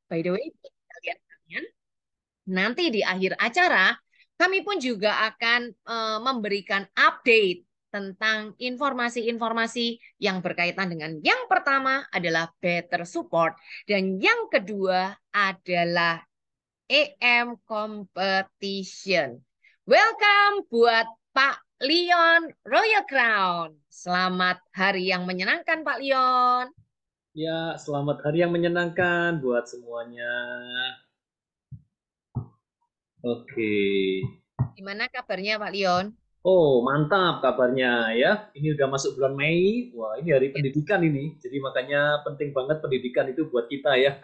By the way, buat kalian, nanti di akhir acara, kami pun juga akan memberikan update tentang informasi-informasi yang berkaitan dengan yang pertama adalah better support dan yang kedua adalah EM competition. Welcome buat Pak Leon Royal Crown. Selamat hari yang menyenangkan Pak Leon. Ya, selamat hari yang menyenangkan buat semuanya. Oke. Gimana kabarnya Pak Leon? Oh, mantap kabarnya ya. Ini udah masuk bulan Mei. Wah, ini hari pendidikan ini. Jadi makanya penting banget pendidikan itu buat kita ya.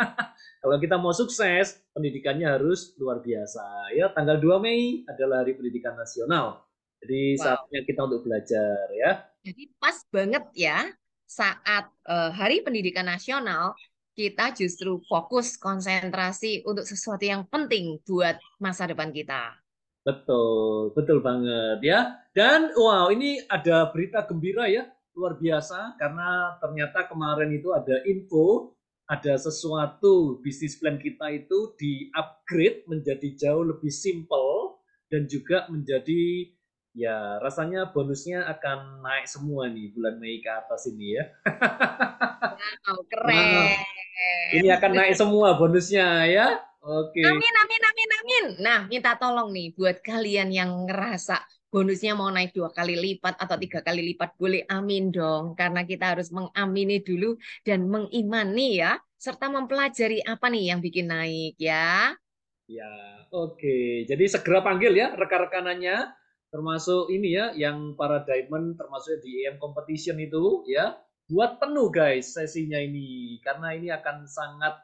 Kalau kita mau sukses, pendidikannya harus luar biasa. Ya, tanggal 2 Mei adalah Hari Pendidikan Nasional. Jadi Wow. saatnya kita untuk belajar ya. Jadi pas banget ya saat Hari Pendidikan Nasional kita justru fokus konsentrasi untuk sesuatu yang penting buat masa depan kita. Betul, betul banget ya. Dan wow, ini ada berita gembira ya, luar biasa karena ternyata kemarin itu ada info, ada sesuatu bisnis plan kita itu di-upgrade menjadi jauh lebih simple dan juga menjadi ya rasanya bonusnya akan naik semua nih bulan Mei ke atas ini ya. Wow, Wow, keren. ini akan naik semua bonusnya ya. Oke. Amin, amin, amin, amin. Nah, minta tolong nih buat kalian yang ngerasa bonusnya mau naik 2 kali lipat atau 3 kali lipat, boleh amin dong. Karena kita harus mengamini dulu dan mengimani ya, serta mempelajari apa nih yang bikin naik ya. Ya, oke. Jadi segera panggil ya rekan-rekanannya, termasuk ini ya, yang para diamond termasuk di EM competition itu ya, buat penuh guys sesinya ini, karena ini akan sangat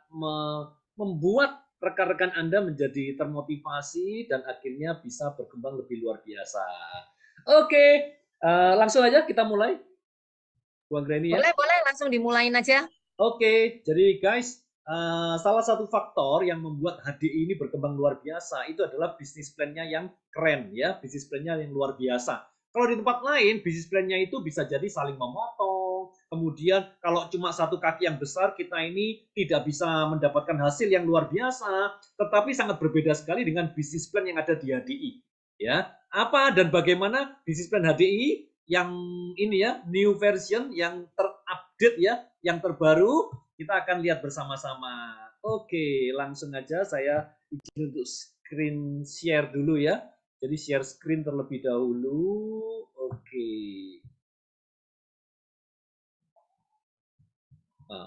membuat rekan-rekan Anda menjadi termotivasi dan akhirnya bisa berkembang lebih luar biasa. Oke, langsung aja kita mulai, Buang Greni ya. Boleh, boleh langsung dimulain aja. Oke, jadi guys, salah satu faktor yang membuat HDI ini berkembang luar biasa itu adalah bisnis plan-nya yang keren ya, bisnis plan-nya yang luar biasa. Kalau di tempat lain, bisnis plan-nya itu bisa jadi saling memotong, kemudian kalau cuma satu kaki yang besar, kita ini tidak bisa mendapatkan hasil yang luar biasa, tetapi sangat berbeda sekali dengan bisnis plan yang ada di HDI. Ya, apa dan bagaimana bisnis plan HDI yang ini ya, new version yang terupdate ya, yang terbaru kita akan lihat bersama-sama. Oke, langsung aja saya izin untuk screen share dulu ya. Jadi share screen terlebih dahulu. Oke.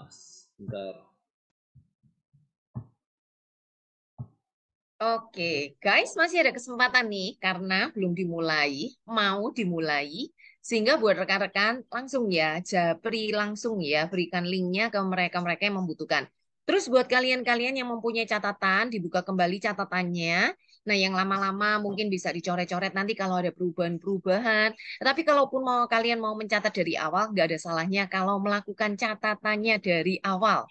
Sebentar. Oke, guys, masih ada kesempatan nih karena belum dimulai, mau dimulai, sehingga buat rekan-rekan langsung ya, japri langsung ya, berikan linknya ke mereka-mereka yang membutuhkan. Terus buat kalian-kalian yang mempunyai catatan, dibuka kembali catatannya. Nah, yang lama-lama mungkin bisa dicoret-coret nanti kalau ada perubahan-perubahan. Tapi kalaupun kalian mau mencatat dari awal, nggak ada salahnya kalau melakukan catatannya dari awal.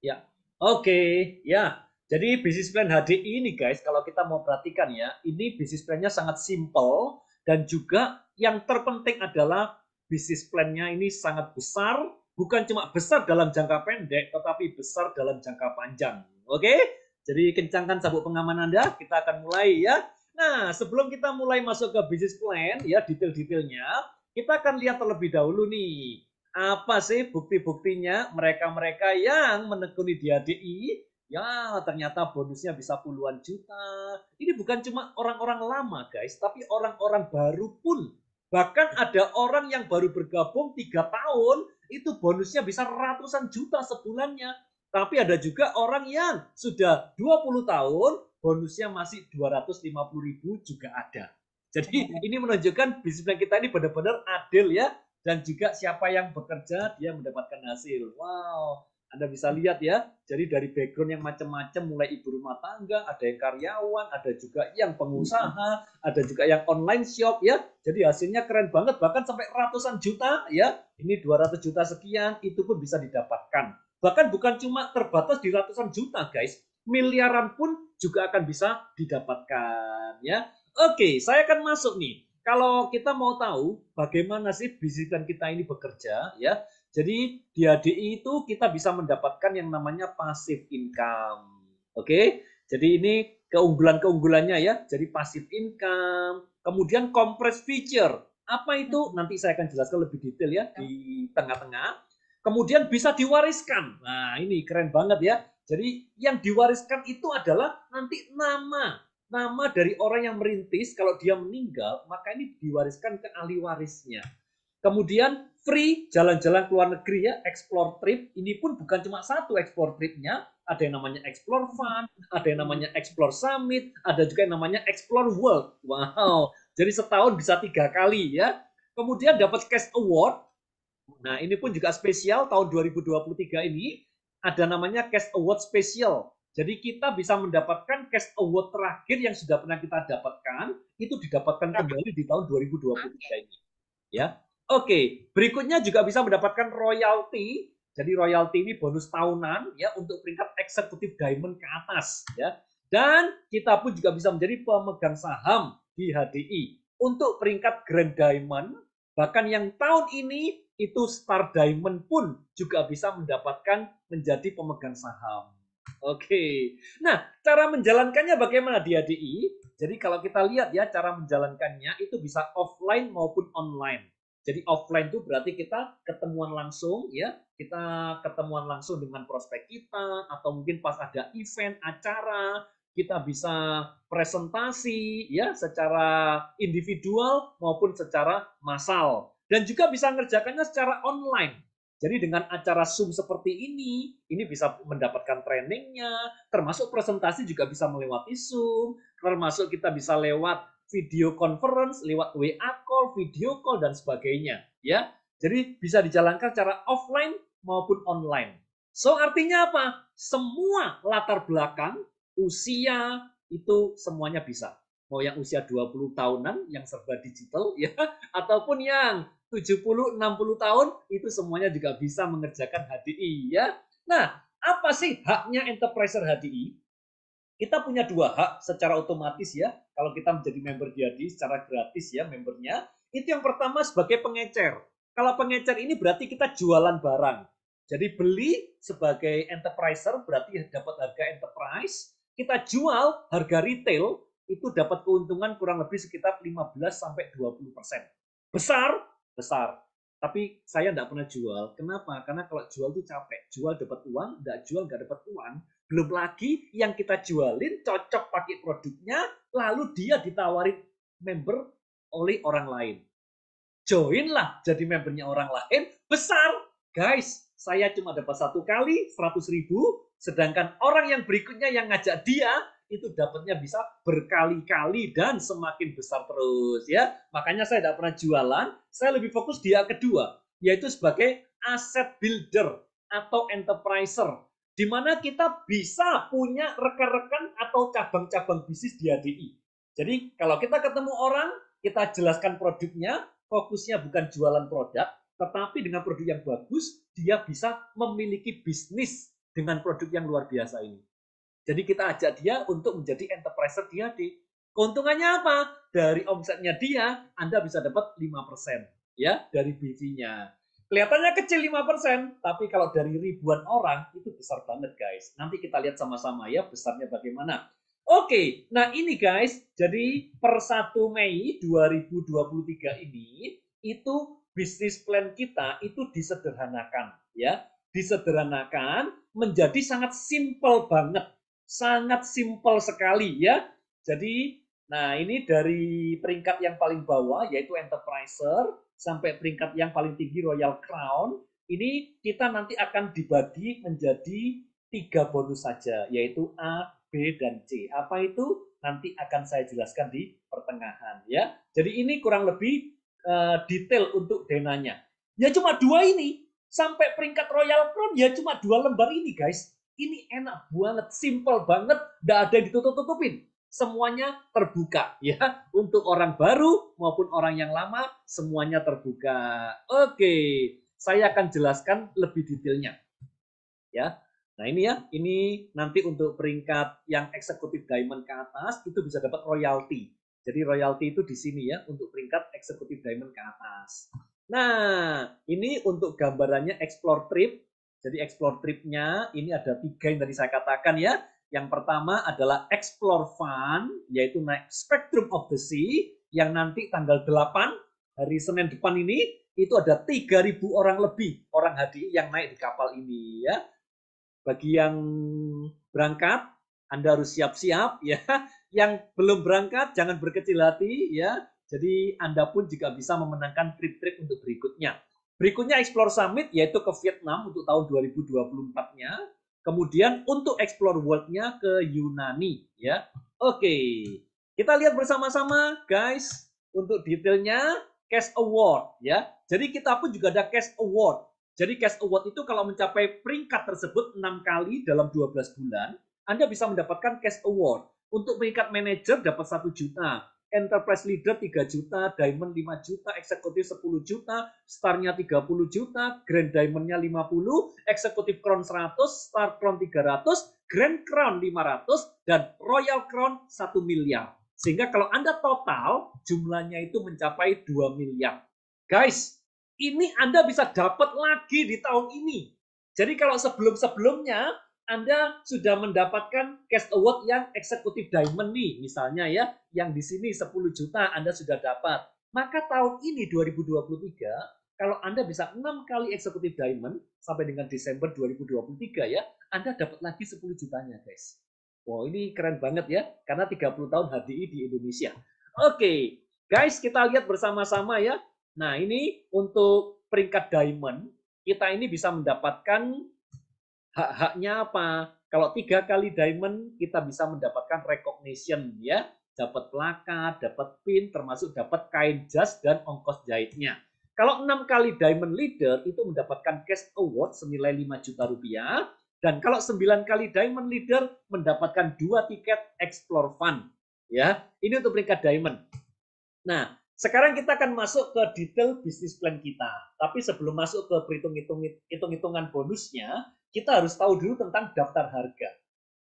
Ya, oke, ya. Jadi bisnis plan HDI ini guys, kalau kita mau perhatikan ya, ini bisnis plannya sangat simple dan juga yang terpenting adalah bisnis plannya ini sangat besar, bukan cuma besar dalam jangka pendek, tetapi besar dalam jangka panjang. Oke? Jadi kencangkan sabuk pengaman Anda, kita akan mulai ya. Nah, sebelum kita mulai masuk ke bisnis plan ya, detail-detailnya, kita akan lihat terlebih dahulu nih apa sih bukti-buktinya mereka-mereka yang menekuni di HDI ya ternyata bonusnya bisa puluhan juta. Ini bukan cuma orang-orang lama guys, tapi orang-orang baru pun. Bahkan ada orang yang baru bergabung 3 tahun, itu bonusnya bisa ratusan juta sebulannya. Tapi ada juga orang yang sudah 20 tahun, bonusnya masih 250.000 juga ada. Jadi ini menunjukkan bisnis kita ini benar-benar adil ya, dan juga siapa yang bekerja dia mendapatkan hasil. Wow, Anda bisa lihat ya. Jadi dari background yang macam-macam, mulai ibu rumah tangga, ada yang karyawan, ada juga yang pengusaha, ada juga yang online shop ya. Jadi hasilnya keren banget, bahkan sampai ratusan juta ya. Ini 200 juta sekian, itu pun bisa didapatkan. Bahkan bukan cuma terbatas di ratusan juta guys, miliaran pun juga akan bisa didapatkan ya. Oke, saya akan masuk nih. Kalau kita mau tahu bagaimana sih bisnis kita ini bekerja ya. Jadi di HDI itu kita bisa mendapatkan yang namanya passive income. Oke, jadi ini keunggulan-keunggulannya ya. Jadi passive income, kemudian compress feature. Apa itu? Nanti saya akan jelaskan lebih detail ya di tengah-tengah. Kemudian bisa diwariskan. Nah, ini keren banget ya. Jadi yang diwariskan itu adalah nanti nama dari orang yang merintis. Kalau dia meninggal, maka ini diwariskan ke ahli warisnya. Kemudian free jalan-jalan ke luar negeri ya, explore trip. Ini pun bukan cuma satu explore tripnya, ada yang namanya explore fun, ada yang namanya explore summit, ada juga yang namanya explore world. Wow, jadi setahun bisa 3 kali ya. Kemudian dapat cash award. Nah, ini pun juga spesial tahun 2023 ini ada namanya cash award spesial. Jadi kita bisa mendapatkan cash award terakhir yang sudah pernah kita dapatkan itu didapatkan kembali di tahun 2023 ini. Ya. Oke, berikutnya juga bisa mendapatkan royalti. Jadi royalti ini bonus tahunan ya untuk peringkat eksekutif diamond ke atas ya. Dan kita pun juga bisa menjadi pemegang saham di HDI. Untuk peringkat Grand Diamond, bahkan yang tahun ini itu Star Diamond pun juga bisa mendapatkan menjadi pemegang saham. Oke. Nah, cara menjalankannya bagaimana di HDI? Jadi kalau kita lihat ya cara menjalankannya itu bisa offline maupun online. Jadi offline itu berarti kita ketemuan langsung ya, kita ketemuan langsung dengan prospek kita atau mungkin pas ada event, acara, kita bisa presentasi ya secara individual maupun secara massal dan juga bisa mengerjakannya secara online. Jadi dengan acara Zoom seperti ini bisa mendapatkan trainingnya, termasuk presentasi juga bisa melewati Zoom, termasuk kita bisa lewat video conference, lewat WA call, video call, dan sebagainya. Ya, jadi bisa dijalankan secara offline maupun online. So artinya apa? Semua latar belakang, usia, itu semuanya bisa. Mau yang usia 20 tahunan yang serba digital ya, ataupun yang 70, 60 tahun itu semuanya juga bisa mengerjakan HDI ya. Nah, apa sih haknya enterpriser HDI? Kita punya 2 hak secara otomatis ya. Kalau kita menjadi member di HDI secara gratis ya membernya. Itu yang pertama sebagai pengecer. Kalau pengecer ini berarti kita jualan barang. Jadi beli sebagai enterpriser berarti dapat harga enterprise. Kita jual harga retail itu dapat keuntungan kurang lebih sekitar 15-20%. Besar? Besar. Tapi saya tidak pernah jual. Kenapa? Karena kalau jual itu capek. Jual dapat uang, tidak jual nggak dapat uang. Belum lagi yang kita jualin cocok pakai produknya, lalu dia ditawarin member oleh orang lain. Joinlah jadi membernya orang lain, besar. Guys, saya cuma dapat 1 kali 100.000, sedangkan orang yang berikutnya yang ngajak dia itu dapatnya bisa berkali-kali dan semakin besar terus ya. Makanya saya tidak pernah jualan, saya lebih fokus di yang kedua, yaitu sebagai asset builder atau enterpriser, di mana kita bisa punya rekan-rekan atau cabang-cabang bisnis di HDI. Jadi kalau kita ketemu orang, kita jelaskan produknya, fokusnya bukan jualan produk, tetapi dengan produk yang bagus, dia bisa memiliki bisnis dengan produk yang luar biasa ini. Jadi kita ajak dia untuk menjadi enterpriser di HDI. Keuntungannya apa? Dari omsetnya dia, Anda bisa dapat 5% ya dari BV-nya. Kelihatannya kecil 5%, tapi kalau dari ribuan orang itu besar banget guys. Nanti kita lihat sama-sama ya besarnya bagaimana. Oke, nah ini guys, jadi per 1 Mei 2023 ini itu bisnis plan kita itu disederhanakan ya. Disederhanakan menjadi sangat simple banget. Sangat simple sekali ya. Jadi nah ini dari peringkat yang paling bawah yaitu enterpriser sampai peringkat yang paling tinggi Royal Crown. Ini kita nanti akan dibagi menjadi 3 bonus saja yaitu A, B, dan C. Apa itu? Nanti akan saya jelaskan di pertengahan ya. Jadi ini kurang lebih detail untuk denanya. Ya cuma 2 ini. Sampai peringkat Royal Crown ya cuma 2 lembar ini guys. Ini enak banget, simple banget, nggak ada yang ditutup-tutupin. Semuanya terbuka ya. Untuk orang baru maupun orang yang lama semuanya terbuka. Oke, saya akan jelaskan lebih detailnya. Ya. Nah ini ya, ini nanti untuk peringkat yang eksekutif diamond ke atas itu bisa dapat royalti. Jadi royalti itu di sini ya untuk peringkat eksekutif diamond ke atas. Nah, ini untuk gambarannya explore trip. Jadi explore tripnya ini ada 3 yang tadi saya katakan ya. Yang pertama adalah explore fun, yaitu naik Spectrum of the Sea, yang nanti tanggal 8 hari Senin depan ini itu ada 3.000 orang lebih orang HDI yang naik di kapal ini ya. Bagi yang berangkat, Anda harus siap-siap ya. Yang belum berangkat jangan berkecil hati ya. Jadi Anda pun juga bisa memenangkan trip-trip untuk berikutnya. Berikutnya Explore Summit yaitu ke Vietnam untuk tahun 2024-nya. Kemudian untuk Explore World-nya ke Yunani ya. Oke. Kita lihat bersama-sama guys untuk detailnya Cash Award ya. Jadi kita pun juga ada Cash Award. Jadi Cash Award itu kalau mencapai peringkat tersebut 6 kali dalam 12 bulan, Anda bisa mendapatkan Cash Award. Untuk peringkat manajer dapat 1 juta, Enterprise Leader 3 juta, Diamond 5 juta, Eksekutif 10 juta, Star-nya 30 juta, Grand Diamond-nya 50, Eksekutif Crown 100, Star Crown 300, Grand Crown 500, dan Royal Crown 1 miliar. Sehingga kalau Anda total, jumlahnya itu mencapai 2 miliar. Guys, ini Anda bisa dapat lagi di tahun ini. Jadi kalau sebelum-sebelumnya Anda sudah mendapatkan Cash Award yang eksekutif Diamond nih, misalnya ya, yang di sini 10 juta Anda sudah dapat. Maka tahun ini 2023, kalau Anda bisa 6 kali eksekutif Diamond sampai dengan Desember 2023 ya, Anda dapat lagi 10 jutanya, guys. Wow, ini keren banget ya, karena 30 tahun HDI di Indonesia. Oke, guys, kita lihat bersama-sama ya. Nah, ini untuk peringkat diamond, kita ini bisa mendapatkan hak-haknya apa? Kalau 3 kali diamond, kita bisa mendapatkan recognition ya, dapat plakat, dapat pin, termasuk dapat kain jas dan ongkos jahitnya. Kalau 6 kali diamond leader itu mendapatkan cash award senilai 5 juta rupiah, dan kalau 9 kali diamond leader mendapatkan 2 tiket explore fun. Ya, ini untuk peringkat diamond. Nah, sekarang kita akan masuk ke detail bisnis plan kita. Tapi sebelum masuk ke hitung-hitungan bonusnya, kita harus tahu dulu tentang daftar harga.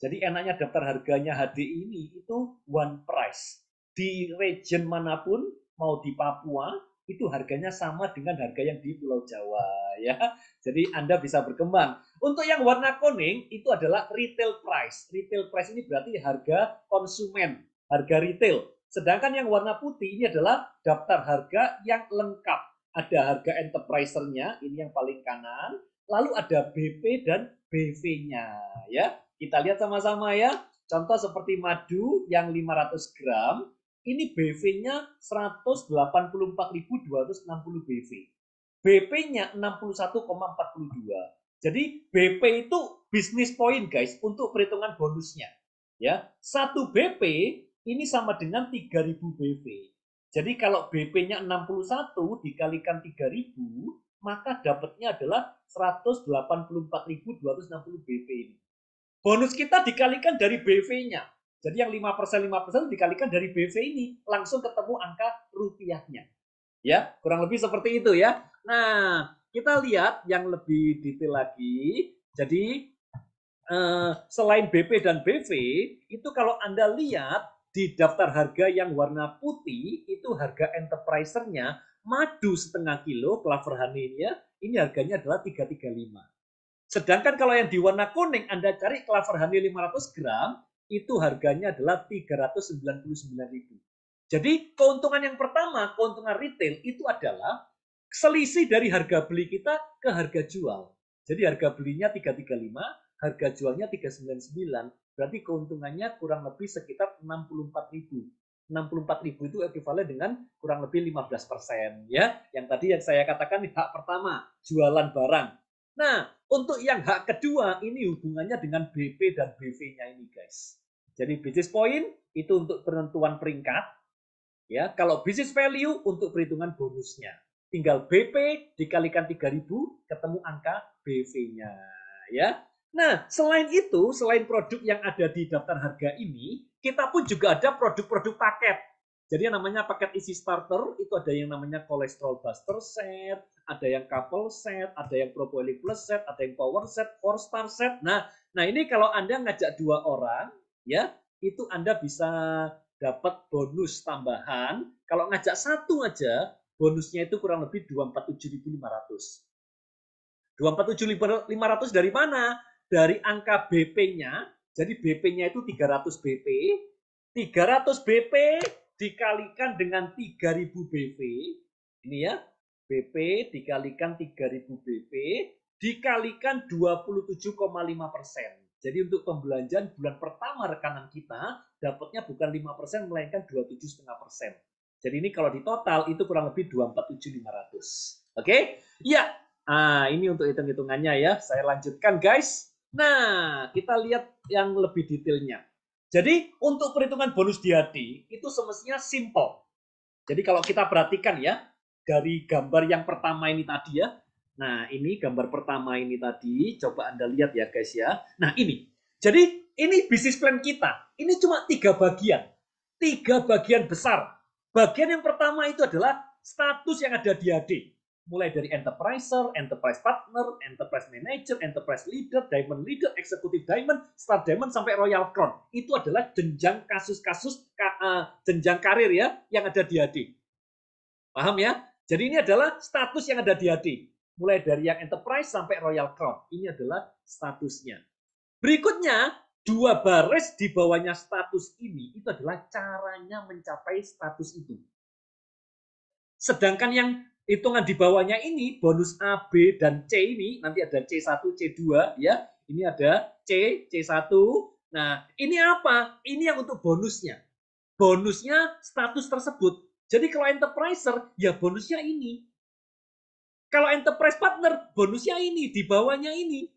Jadi enaknya daftar harganya HDI ini itu one price. Di region manapun, mau di Papua, itu harganya sama dengan harga yang di Pulau Jawa ya. Jadi Anda bisa berkembang. Untuk yang warna kuning itu adalah retail price. Retail price ini berarti harga konsumen, harga retail. Sedangkan yang warna putih ini adalah daftar harga yang lengkap. Ada harga enterpriser-nya, ini yang paling kanan. Lalu ada BP dan BV-nya ya. Kita lihat sama-sama ya. Contoh seperti madu yang 500 gram, ini BV-nya 184.260 BV. BP-nya 61,42. Jadi BP itu bisnis point guys untuk perhitungan bonusnya. Ya, 1 BP ini sama dengan 3.000 BV. Jadi kalau BP-nya 61 dikalikan 3.000, maka dapatnya adalah 184.260 BV ini. Bonus kita dikalikan dari BV-nya. Jadi yang 5% dikalikan dari BV ini, langsung ketemu angka rupiahnya. Ya, kurang lebih seperti itu ya. Nah, kita lihat yang lebih detail lagi. Jadi selain BP dan BV, itu kalau Anda lihat di daftar harga yang warna putih, itu harga enterpriser-nya madu setengah kilo, clover honey-nya, ini harganya adalah 335. Sedangkan kalau yang di warna kuning Anda cari clover honey 500 gram, itu harganya adalah 399.000. Jadi keuntungan yang pertama, keuntungan retail itu adalah selisih dari harga beli kita ke harga jual. Jadi harga belinya 335, harga jualnya 399. Berarti keuntungannya kurang lebih sekitar 64.000. 64.000 itu ekuivalen dengan kurang lebih 15% ya. Yang tadi yang saya katakan hak pertama, jualan barang. Nah, untuk yang hak kedua ini hubungannya dengan BP dan BV-nya ini guys. Jadi business point itu untuk penentuan peringkat ya. Kalau business value untuk perhitungan bonusnya. Tinggal BP dikalikan 3.000 ketemu angka BV-nya ya. Nah, selain itu, selain produk yang ada di daftar harga ini, kita pun juga ada produk-produk paket. Jadi yang namanya paket easy starter itu ada yang namanya cholesterol buster set, ada yang couple set, ada yang propolis plus set, ada yang power set, 4-star set. Nah, ini kalau Anda ngajak 2 orang, ya, itu Anda bisa dapat bonus tambahan. Kalau ngajak 1 aja, bonusnya itu kurang lebih 247.500. 247.500 dari mana? Dari angka BP-nya. Jadi BP-nya itu 300 BP. 300 BP dikalikan dengan 3.000 BP. Ini ya. BP dikalikan 3.000 BP dikalikan 27,5%. Jadi untuk pembelanjaan bulan pertama rekanan kita dapatnya bukan 5% melainkan 27,5%. Jadi ini kalau di total itu kurang lebih 247.500. Oke? Ya, ini untuk hitung-hitungannya ya. Saya lanjutkan guys. Nah, kita lihat yang lebih detailnya. Jadi untuk perhitungan bonus DHD itu semestinya simple. Jadi kalau kita perhatikan ya, dari gambar yang pertama ini tadi ya. Nah, ini gambar pertama ini tadi. Coba Anda lihat ya guys ya. Nah, ini. Jadi ini bisnis plan kita. Ini cuma 3 bagian. 3 bagian besar. Bagian yang pertama itu adalah status yang ada di AD. Mulai dari enterpriser, enterprise partner, enterprise manager, enterprise leader, diamond leader, executive diamond, star diamond sampai royal crown. Itu adalah jenjang kasus-kasus jenjang karir ya yang ada di AD. Paham ya? Jadi ini adalah status yang ada di AD. Mulai dari yang enterprise sampai royal crown. Ini adalah statusnya. Berikutnya, 2 baris di bawahnya status ini itu adalah caranya mencapai status itu. Sedangkan yang hitungan di bawahnya ini bonus A, B dan C ini nanti ada C1, C2 ya. Ini ada C, C1. Nah, ini apa? Ini yang untuk bonusnya. Bonusnya status tersebut. Jadi kalau enterpriser ya bonusnya ini. Kalau enterprise partner bonusnya ini, di bawahnya ini.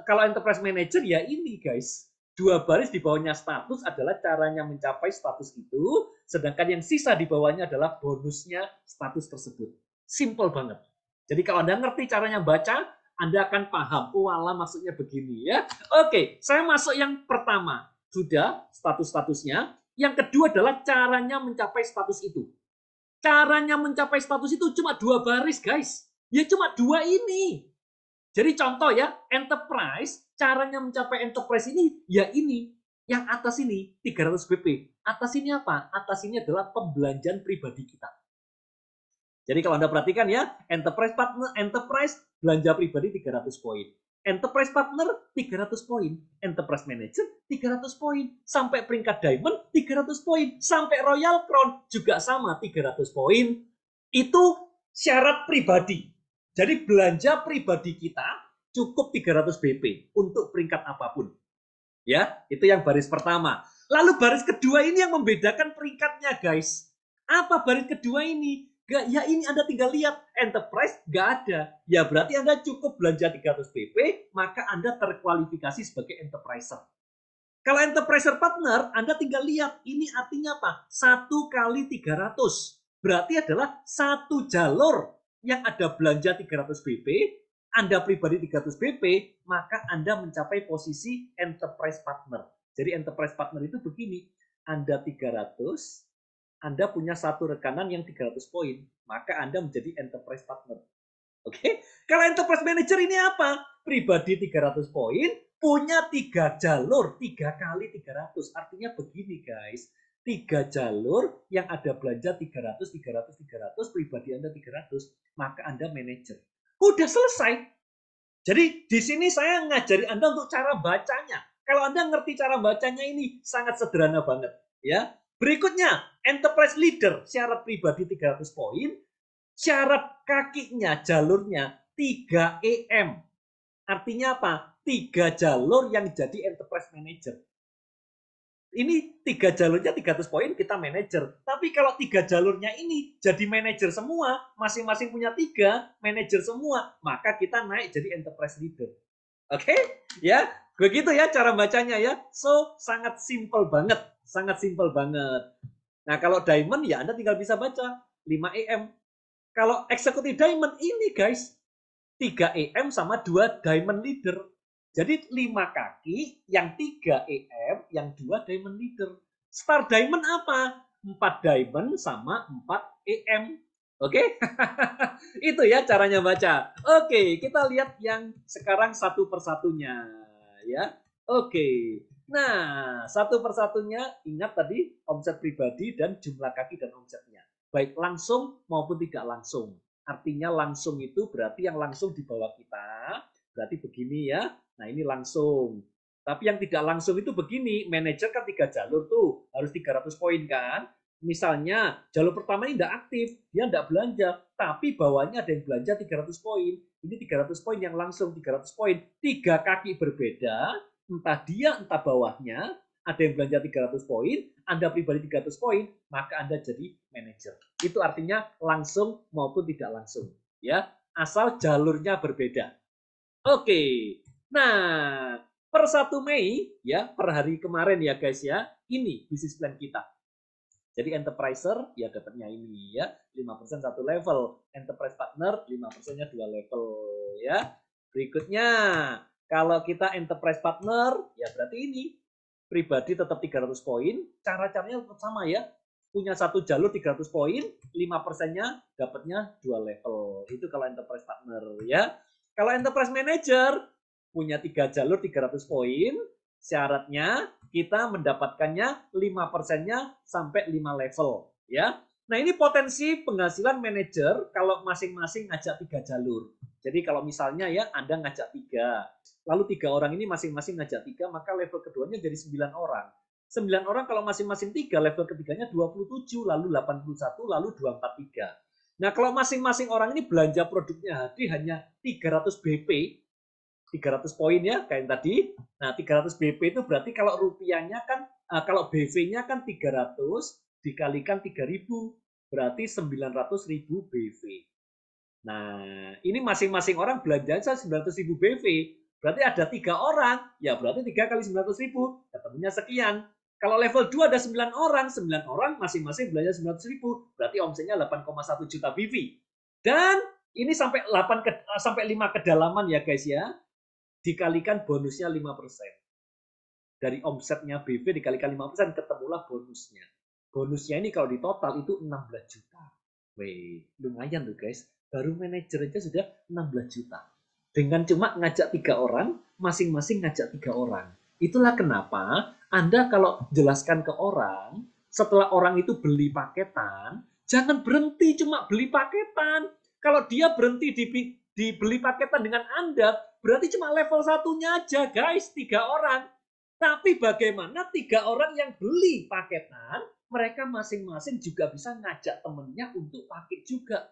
Kalau enterprise manager ya ini guys. 2 baris di bawahnya status adalah caranya mencapai status itu, sedangkan yang sisa di bawahnya adalah bonusnya status tersebut. Simple banget. Jadi kalau Anda ngerti caranya baca, Anda akan paham. Oh alah maksudnya begini ya. Oke, saya masuk yang pertama. Sudah status-statusnya. Yang kedua adalah caranya mencapai status itu. Caranya mencapai status itu cuma 2 baris guys. Ya cuma 2 ini. Jadi contoh ya, enterprise, caranya mencapai enterprise ini, ya ini. Yang atas ini, 300 BP. Atas ini apa? Atas ini adalah pembelanjaan pribadi kita. Jadi kalau Anda perhatikan ya, enterprise partner, enterprise belanja pribadi 300 poin. Enterprise partner 300 poin, enterprise manager 300 poin, sampai peringkat diamond 300 poin, sampai royal crown juga sama 300 poin. Itu syarat pribadi. Jadi belanja pribadi kita cukup 300 BP untuk peringkat apapun. Ya, itu yang baris pertama. Lalu baris kedua ini yang membedakan peringkatnya, guys. Apa baris kedua ini? Gak, ya ini Anda tinggal lihat, enterprise gak ada. Ya berarti Anda cukup belanja 300 BP, maka Anda terkualifikasi sebagai enterpriser. Kalau enterpriser partner, Anda tinggal lihat, ini artinya apa? 1 kali 300. Berarti adalah 1 jalur yang ada belanja 300 BP, Anda pribadi 300 BP, maka Anda mencapai posisi enterprise partner. Jadi enterprise partner itu begini, Anda 300, Anda punya 1 rekanan yang 300 poin, maka Anda menjadi enterprise partner. Oke? Kalau enterprise manager ini apa? Pribadi 300 poin, punya 3 jalur, 3 kali 300. Artinya begini guys, 3 jalur yang ada belanja 300, 300, 300, pribadi Anda 300, maka Anda manajer. Udah selesai. Jadi di sini saya ngajari Anda untuk cara bacanya. Kalau Anda ngerti cara bacanya ini sangat sederhana banget, ya. Berikutnya, enterprise leader, syarat pribadi 300 poin, syarat kakinya, jalurnya 3 EM. Artinya apa? 3 jalur yang jadi enterprise manager. Ini 3 jalurnya 300 poin kita manajer. Tapi kalau 3 jalurnya ini jadi manajer semua, masing-masing punya 3 manajer semua, maka kita naik jadi enterprise leader. Oke? Ya, begitu ya cara bacanya ya. So, sangat simple banget. Sangat simple banget. Nah, kalau diamond ya Anda tinggal bisa baca 5 EM. Kalau executive diamond ini guys, 3 EM sama 2 diamond leader. Jadi 5 kaki, yang 3 EM, yang 2 diamond leader. Star diamond apa? 4 diamond sama 4 EM. Oke? Itu ya caranya baca. Oke, kita lihat yang sekarang satu persatunya. Ya. Oke. Nah, satu persatunya ingat tadi omset pribadi dan jumlah kaki dan omsetnya. baik langsung maupun tidak langsung. Artinya langsung itu berarti yang langsung di bawah kita, berarti begini ya. Nah ini langsung. Tapi yang tidak langsung itu begini, manajer kan 3 jalur tuh, harus 300 poin kan. Misalnya jalur pertama ini tidak aktif, dia tidak belanja, tapi bawahnya ada yang belanja 300 poin. Ini 300 poin yang langsung 300 poin. 3 kaki berbeda, entah dia entah bawahnya, ada yang belanja 300 poin, Anda pribadi 300 poin, maka Anda jadi manajer. Itu artinya langsung maupun tidak langsung. Ya, asal jalurnya berbeda. Oke. Nah, per 1 Mei ya, per hari kemarin ya guys ya, ini bisnis plan kita. Jadi enterpriser ya dapatnya ini ya, 5% 1 level, enterprise partner 5%-nya 2 level ya. Berikutnya, kalau kita enterprise partner ya berarti ini pribadi tetap 300 poin, cara-caranya tetap sama ya. Punya satu jalur 300 poin, 5%-nya dapatnya 2 level. Itu kalau enterprise partner ya. Kalau enterprise manager punya 3 jalur 300 poin, syaratnya kita mendapatkannya 5%-nya sampai 5 level ya. Nah, ini potensi penghasilan manajer kalau masing-masing ngajak 3 jalur. Jadi kalau misalnya ya Anda ngajak 3, lalu 3 orang ini masing-masing ngajak 3, maka level keduanya jadi 9 orang. 9 orang kalau masing-masing 3, level ketiganya 27, lalu 81, lalu 243. Nah, kalau masing-masing orang ini belanja produknya hanya 300 BP, 300 poin ya kayak tadi. Nah, 300 BP itu berarti kalau rupiahnya kan kalau BV-nya kan 300 dikalikan 3000 berarti 900.000 BV. Nah, ini masing-masing orang belanja 900.000 BV. Berarti ada 3 orang, ya berarti 3 kali 900.000, ketemunya sekian. Kalau level 2 ada 9 orang, 9 orang masing-masing belanja 900.000, berarti omsetnya 8,1 juta BV. Dan ini sampai 5 kedalaman ya guys ya, dikalikan bonusnya 5%. Dari omsetnya BV dikalikan 5%, ketemulah bonusnya. Bonusnya ini kalau di total itu 16 juta. Wih, lumayan tuh guys. Baru manajer aja sudah 16 juta. Dengan cuma ngajak 3 orang, masing-masing ngajak 3 orang. Itulah kenapa Anda kalau jelaskan ke orang, setelah orang itu beli paketan, jangan berhenti cuma beli paketan. Kalau dia berhenti dibeli paketan dengan Anda, berarti cuma level satunya aja guys, 3 orang. Tapi bagaimana 3 orang yang beli paketan, mereka masing-masing juga bisa ngajak temennya untuk pakai juga.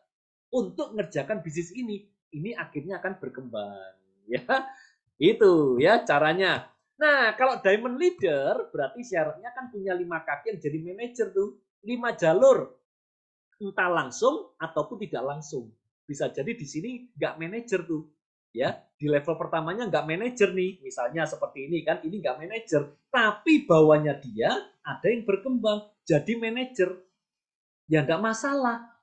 Untuk ngerjakan bisnis ini. Ini akhirnya akan berkembang. Ya, itu ya caranya. Nah, kalau diamond leader berarti syaratnya kan punya 5 kaki yang jadi manajer tuh. 5 jalur. Entah langsung ataupun tidak langsung. Bisa jadi di sini nggak manajer tuh. Ya, di level pertamanya nggak manajer nih, misalnya seperti ini kan, ini nggak manajer, tapi bawahnya dia ada yang berkembang jadi manajer, ya nggak masalah,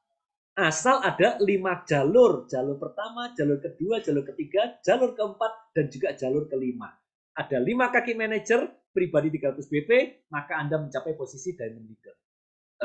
asal ada 5 jalur, jalur pertama, jalur kedua, jalur ketiga, jalur keempat, dan juga jalur kelima. Ada 5 kaki manajer, pribadi 300 BP, maka Anda mencapai posisi diamond leader.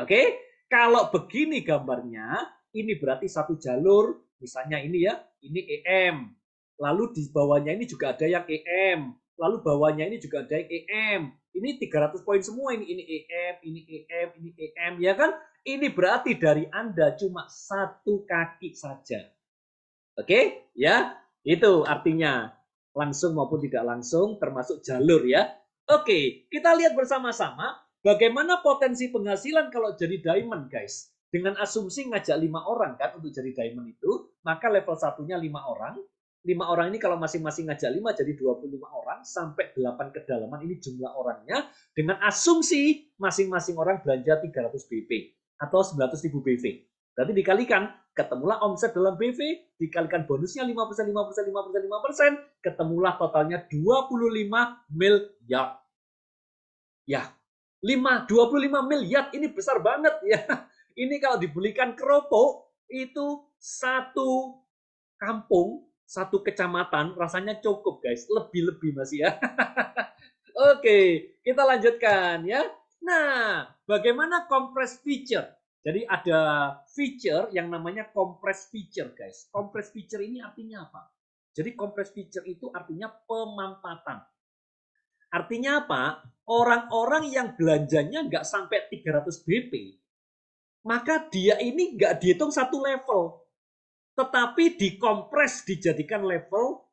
Oke, kalau begini gambarnya, ini berarti satu jalur, misalnya ini ya, ini EM, lalu di bawahnya ini juga ada yang EM, lalu bawahnya ini juga ada yang EM. Ini 300 poin semua, ini EM, ini EM, ini EM, ya kan? Ini berarti dari Anda cuma satu kaki saja. Oke, ya, itu artinya langsung maupun tidak langsung, termasuk jalur ya. Oke, kita lihat bersama-sama bagaimana potensi penghasilan kalau jadi diamond, guys. Dengan asumsi ngajak 5 orang kan untuk jadi diamond itu, maka level satunya 5 orang. 5 orang ini kalau masing-masing ngajak 5 jadi 25 orang sampai 8 kedalaman, ini jumlah orangnya dengan asumsi masing-masing orang belanja 300 BP atau 900.000 BV. Berarti dikalikan, ketemulah omset dalam BV, dikalikan bonusnya 5%, 5%, 5%, 5%, ketemulah totalnya 25 miliar. Ya, 25 miliar ini besar banget ya. Ini kalau dibelikan keropok itu satu kampung, satu kecamatan rasanya cukup guys, lebih-lebih masih ya. Oke, kita lanjutkan ya. Nah, bagaimana compress feature? Jadi ada feature yang namanya compress feature guys. Compress feature ini artinya apa? Jadi compress feature itu artinya pemampatan. Artinya apa? Orang-orang yang belanjanya nggak sampai 300 BP, maka dia ini nggak dihitung satu level, tetapi dikompres dijadikan level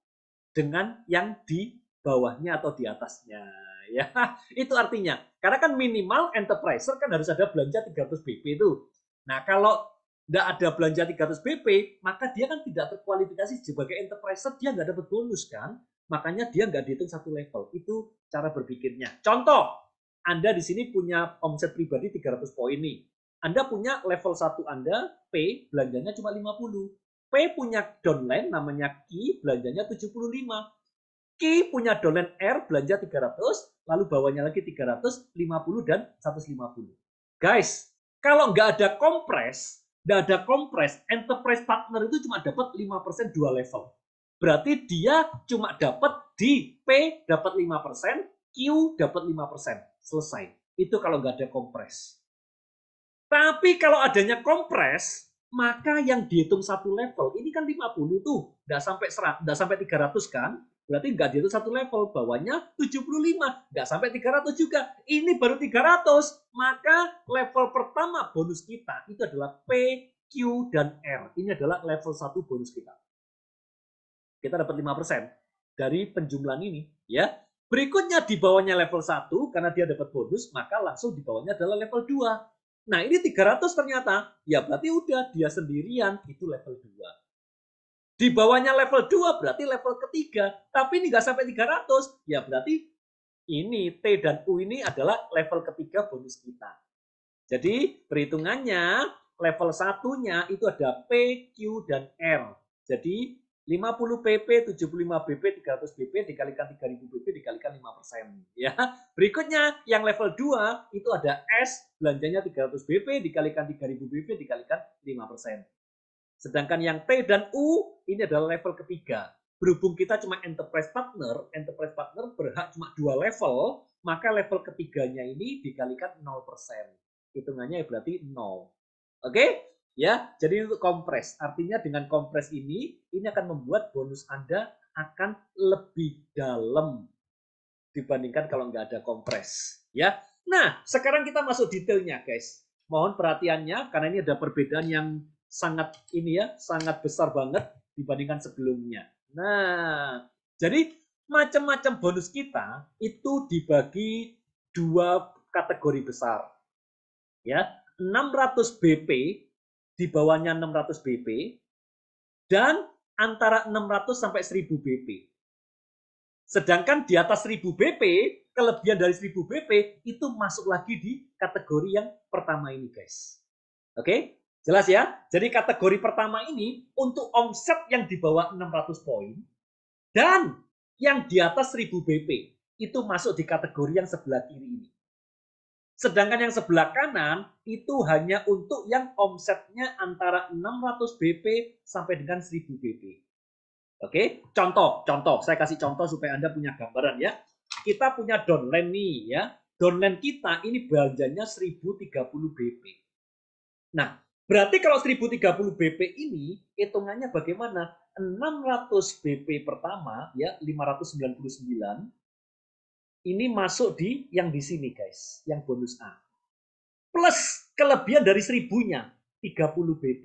dengan yang di bawahnya atau di atasnya. Ya, itu artinya. Karena kan minimal enterpriser kan harus ada belanja 300 BP itu. Nah, kalau nggak ada belanja 300 BP, maka dia kan tidak terkualifikasi sebagai enterpriser, dia nggak dapat bonus kan. Makanya dia nggak dihitung satu level. Itu cara berpikirnya. Contoh, Anda di sini punya omset pribadi 300 poin nih. Anda punya level 1 Anda, P, belanjanya cuma 50. P punya downline namanya Q, belanjanya 75. Q punya downline R, belanja 300, lalu bawahnya lagi 350 dan 150. Guys, kalau nggak ada kompres, enterprise partner itu cuma dapat 5% dua level. Berarti dia cuma dapat di P dapat 5%, Q dapat 5%. Selesai. Itu kalau nggak ada kompres. Tapi kalau adanya kompres, maka yang dihitung satu level, ini kan 50 tuh, nggak sampai 100, nggak sampai 300 kan? Berarti nggak dihitung satu level, bawahnya 75, nggak sampai 300 juga. Ini baru 300, maka level pertama bonus kita itu adalah P, Q, dan R. Ini adalah level 1 bonus kita. Kita dapat 5% dari penjumlahan ini, ya. Berikutnya di bawahnya level 1, karena dia dapat bonus, maka langsung di bawahnya adalah level 2. Nah, ini 300 ternyata. Ya berarti udah dia sendirian, itu level 2. Di bawahnya level 2 berarti level ketiga. Tapi ini nggak sampai 300. Ya berarti ini T dan U ini adalah level ketiga bonus kita. Jadi perhitungannya level satunya itu ada P, Q, dan R. Jadi 50 BP, 75 BP, 300 BP dikalikan 3000 BP dikalikan 5%. Ya. Berikutnya yang level 2 itu ada S, belanjanya 300 BP dikalikan 3000 BP dikalikan 5%. Sedangkan yang T dan U ini adalah level ketiga. Berhubung kita cuma enterprise partner berhak cuma 2 level, maka level ketiganya ini dikalikan 0%. Hitungannya berarti 0. Oke? Ya, jadi untuk kompres. Artinya dengan kompres ini akan membuat bonus Anda akan lebih dalam dibandingkan kalau nggak ada kompres. Ya. Nah, sekarang kita masuk detailnya, guys. Mohon perhatiannya karena ini ada perbedaan yang sangat sangat besar banget dibandingkan sebelumnya. Nah, jadi macam-macam bonus kita itu dibagi dua kategori besar. Ya, 600 BP, di bawahnya 600 BP, dan antara 600 sampai 1000 BP. Sedangkan di atas 1000 BP, kelebihan dari 1000 BP itu masuk lagi di kategori yang pertama ini, guys. Oke? Jelas ya? Jadi kategori pertama ini untuk omset yang di bawah 600 poin dan yang di atas 1000 BP itu masuk di kategori yang sebelah kiri ini. Sedangkan yang sebelah kanan itu hanya untuk yang omsetnya antara 600 BP sampai dengan 1000 BP. Oke, contoh, saya kasih contoh supaya Anda punya gambaran ya. Kita punya downline nih ya. Downline kita ini belanjanya 1030 BP. Nah, berarti kalau 1030 BP ini hitungannya bagaimana? 600 BP pertama ya, 599 ini masuk di yang di sini guys, yang bonus A. Plus kelebihan dari 1000-nya 30 BP.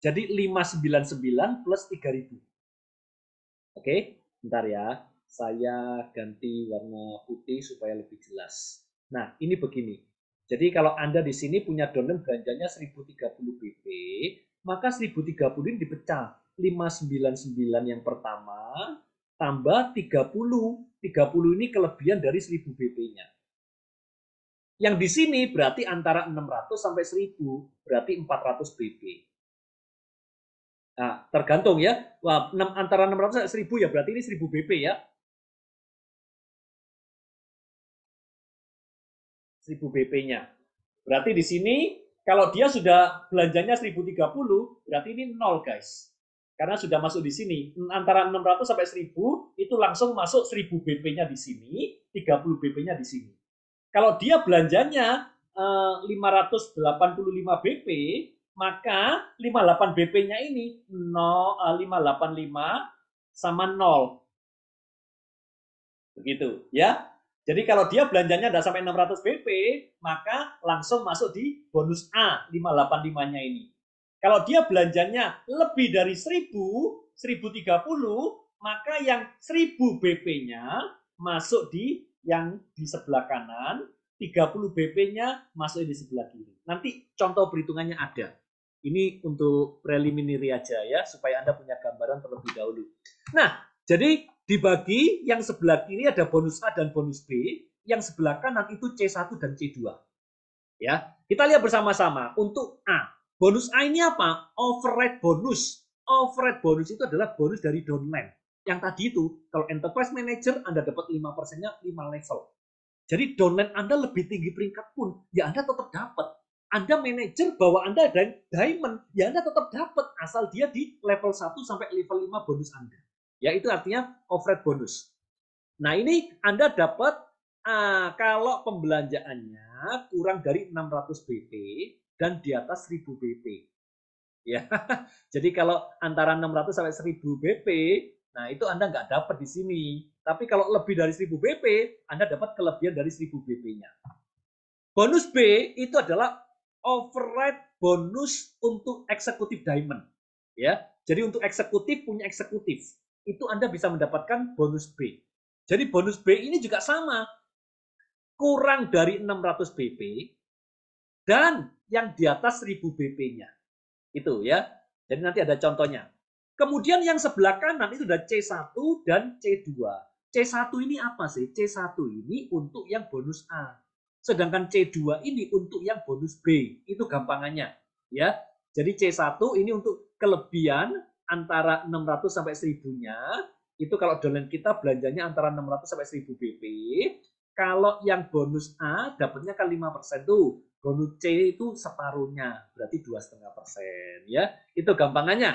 Jadi 599 plus 3000. Oke, bentar ya. Saya ganti warna putih supaya lebih jelas. Nah, ini begini. Jadi kalau Anda di sini punya downline belanjanya 1030 BP, maka 1030 ini dipecah. 599 yang pertama tambah 30. 30 ini kelebihan dari 1000 BP-nya. Yang di sini berarti antara 600 sampai 1000, berarti 400 BP. Nah, tergantung ya. Wah, antara 600 sampai 1000 ya, berarti ini 1000 BP ya. 1000 BP-nya. Berarti di sini kalau dia sudah belanjanya 1030, berarti ini 0, guys. Karena sudah masuk di sini. Antara 600 sampai 1000 itu langsung masuk 1000 BP-nya di sini, 30 BP-nya di sini. Kalau dia belanjanya 585 BP, maka 58 BP-nya ini 585 sama 0. Begitu ya. Jadi kalau dia belanjanya tidak sampai 600 BP, maka langsung masuk di bonus A 585-nya ini. Kalau dia belanjanya lebih dari 1000, 1030, maka yang 1000 BP-nya masuk di yang di sebelah kanan, 30 BP-nya masuk di sebelah kiri. Nanti contoh perhitungannya ada. Ini untuk preliminary aja ya, supaya Anda punya gambaran terlebih dahulu. Nah, jadi dibagi yang sebelah kiri ada bonus A dan bonus B, yang sebelah kanan itu C1 dan C2. Ya, kita lihat bersama-sama untuk A. Bonus A ini apa? Override bonus. Override bonus itu adalah bonus dari downline. Yang tadi itu, kalau enterprise manager Anda dapat 5%-nya 5 level. Jadi downline Anda lebih tinggi peringkat pun, ya Anda tetap dapat. Anda manajer bahwa Anda dan diamond, ya Anda tetap dapat asal dia di level 1 sampai level 5 bonus Anda. Ya itu artinya override bonus. Nah ini Anda dapat kalau pembelanjaannya kurang dari 600 BP dan di atas 1000 BP. Ya, jadi kalau antara 600 sampai 1000 BP, nah itu Anda nggak dapat di sini. Tapi kalau lebih dari 1000 BP, Anda dapat kelebihan dari 1000 BP-nya. Bonus B itu adalah override bonus untuk eksekutif diamond. Ya, jadi untuk eksekutif punya eksekutif, itu Anda bisa mendapatkan bonus B. Jadi bonus B ini juga sama, kurang dari 600 BP dan yang di atas 1000 BP-nya. Itu ya. Jadi nanti ada contohnya. Kemudian yang sebelah kanan itu ada C1 dan C2. C1 ini apa sih? C1 ini untuk yang bonus A. Sedangkan C2 ini untuk yang bonus B. Itu gampangannya. Ya. Jadi C1 ini untuk kelebihan antara 600 sampai 1000-nya. Itu kalau downline kita belanjanya antara 600 sampai 1000 BP. Kalau yang bonus A dapatnya kan 5% tuh. Bonus C itu separuhnya, berarti 2,5% ya. Itu gampangannya.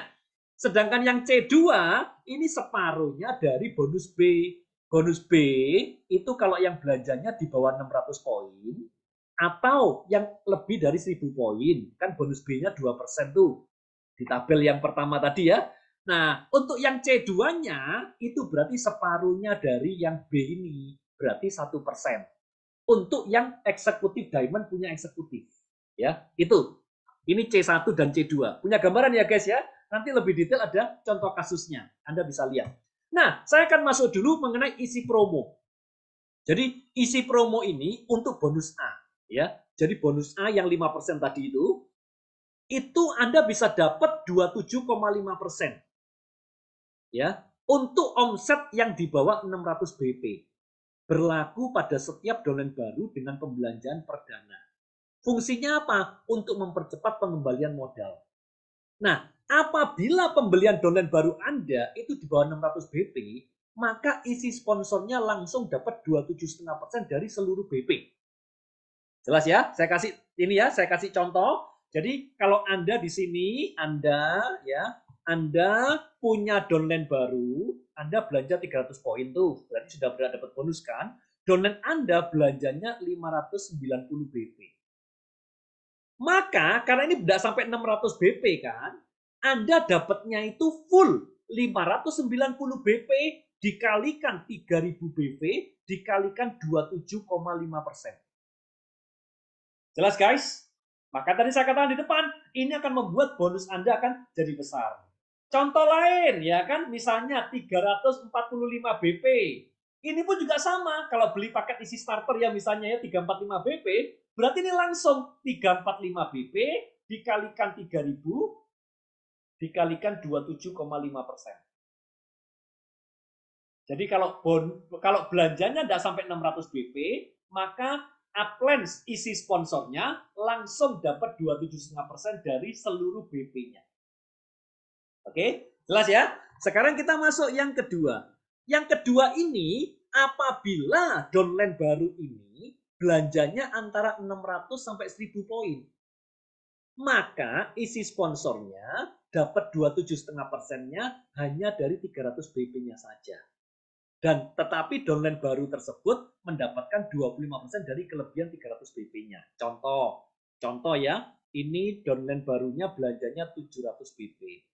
Sedangkan yang C2 ini separuhnya dari bonus B. Bonus B itu kalau yang belanjanya di bawah 600 poin atau yang lebih dari 1000 poin, kan bonus B-nya 2% tuh. Di tabel yang pertama tadi ya. Nah, untuk yang C2-nya itu berarti separuhnya dari yang B ini, berarti 1%. Untuk yang eksekutif diamond punya eksekutif. Ya, itu. Ini C1 dan C2. Punya gambaran ya guys ya. Nanti lebih detail ada contoh kasusnya. Anda bisa lihat. Nah, saya akan masuk dulu mengenai isi promo. Jadi isi promo ini untuk bonus A. Ya, jadi bonus A yang 5% tadi itu Anda bisa dapat 27,5%. Ya, untuk omset yang di bawah 600 BP. Berlaku pada setiap downline baru dengan pembelanjaan perdana. Fungsinya apa? Untuk mempercepat pengembalian modal. Nah, apabila pembelian downline baru Anda itu di bawah 600 BP, maka isi sponsornya langsung dapat 27,5% dari seluruh BP. Jelas ya? Saya kasih contoh. Jadi kalau Anda di sini, Anda punya downline baru, Anda belanja 300 poin tuh, berarti sudah dapat bonus kan? Downline Anda belanjanya 590 BP. Maka karena ini tidak sampai 600 BP kan, Anda dapatnya itu full 590 BP dikalikan 3000 BP dikalikan 27,5%. Jelas guys? Maka tadi saya katakan di depan, ini akan membuat bonus Anda akan jadi besar. Contoh lain ya kan, misalnya 345 BP. Ini pun juga sama, kalau beli paket isi starter yang misalnya ya 345 BP, berarti ini langsung 345 BP dikalikan 3000 dikalikan 27,5%. Jadi kalau belanjanya tidak sampai 600 BP, maka Uplands isi sponsornya langsung dapat 27,5% dari seluruh BP-nya. Oke, jelas ya? Sekarang kita masuk yang kedua. Yang kedua ini, apabila downline baru ini belanjanya antara 600 sampai 1000 poin, maka isi sponsornya dapat 27,5%-nya hanya dari 300 BP-nya saja. Dan tetapi downline baru tersebut mendapatkan 25% dari kelebihan 300 BP-nya. Contoh ya, ini downline barunya belanjanya 700 BP.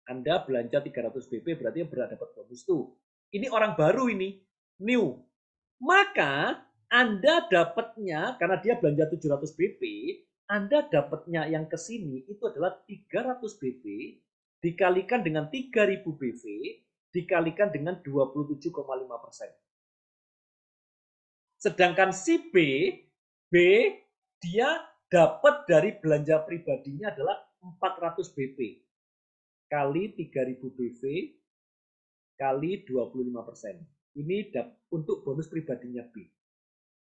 Anda belanja 300 BP berarti dapat bonus tuh. Ini orang baru ini, new. maka Anda dapatnya, karena dia belanja 700 BP, Anda dapatnya yang ke sini itu adalah 300 BP dikalikan dengan 3000 BV dikalikan dengan 27,5%. Sedangkan si B dia dapat dari belanja pribadinya adalah 400 BP kali 3000 BV kali 25%. Ini untuk bonus pribadinya B.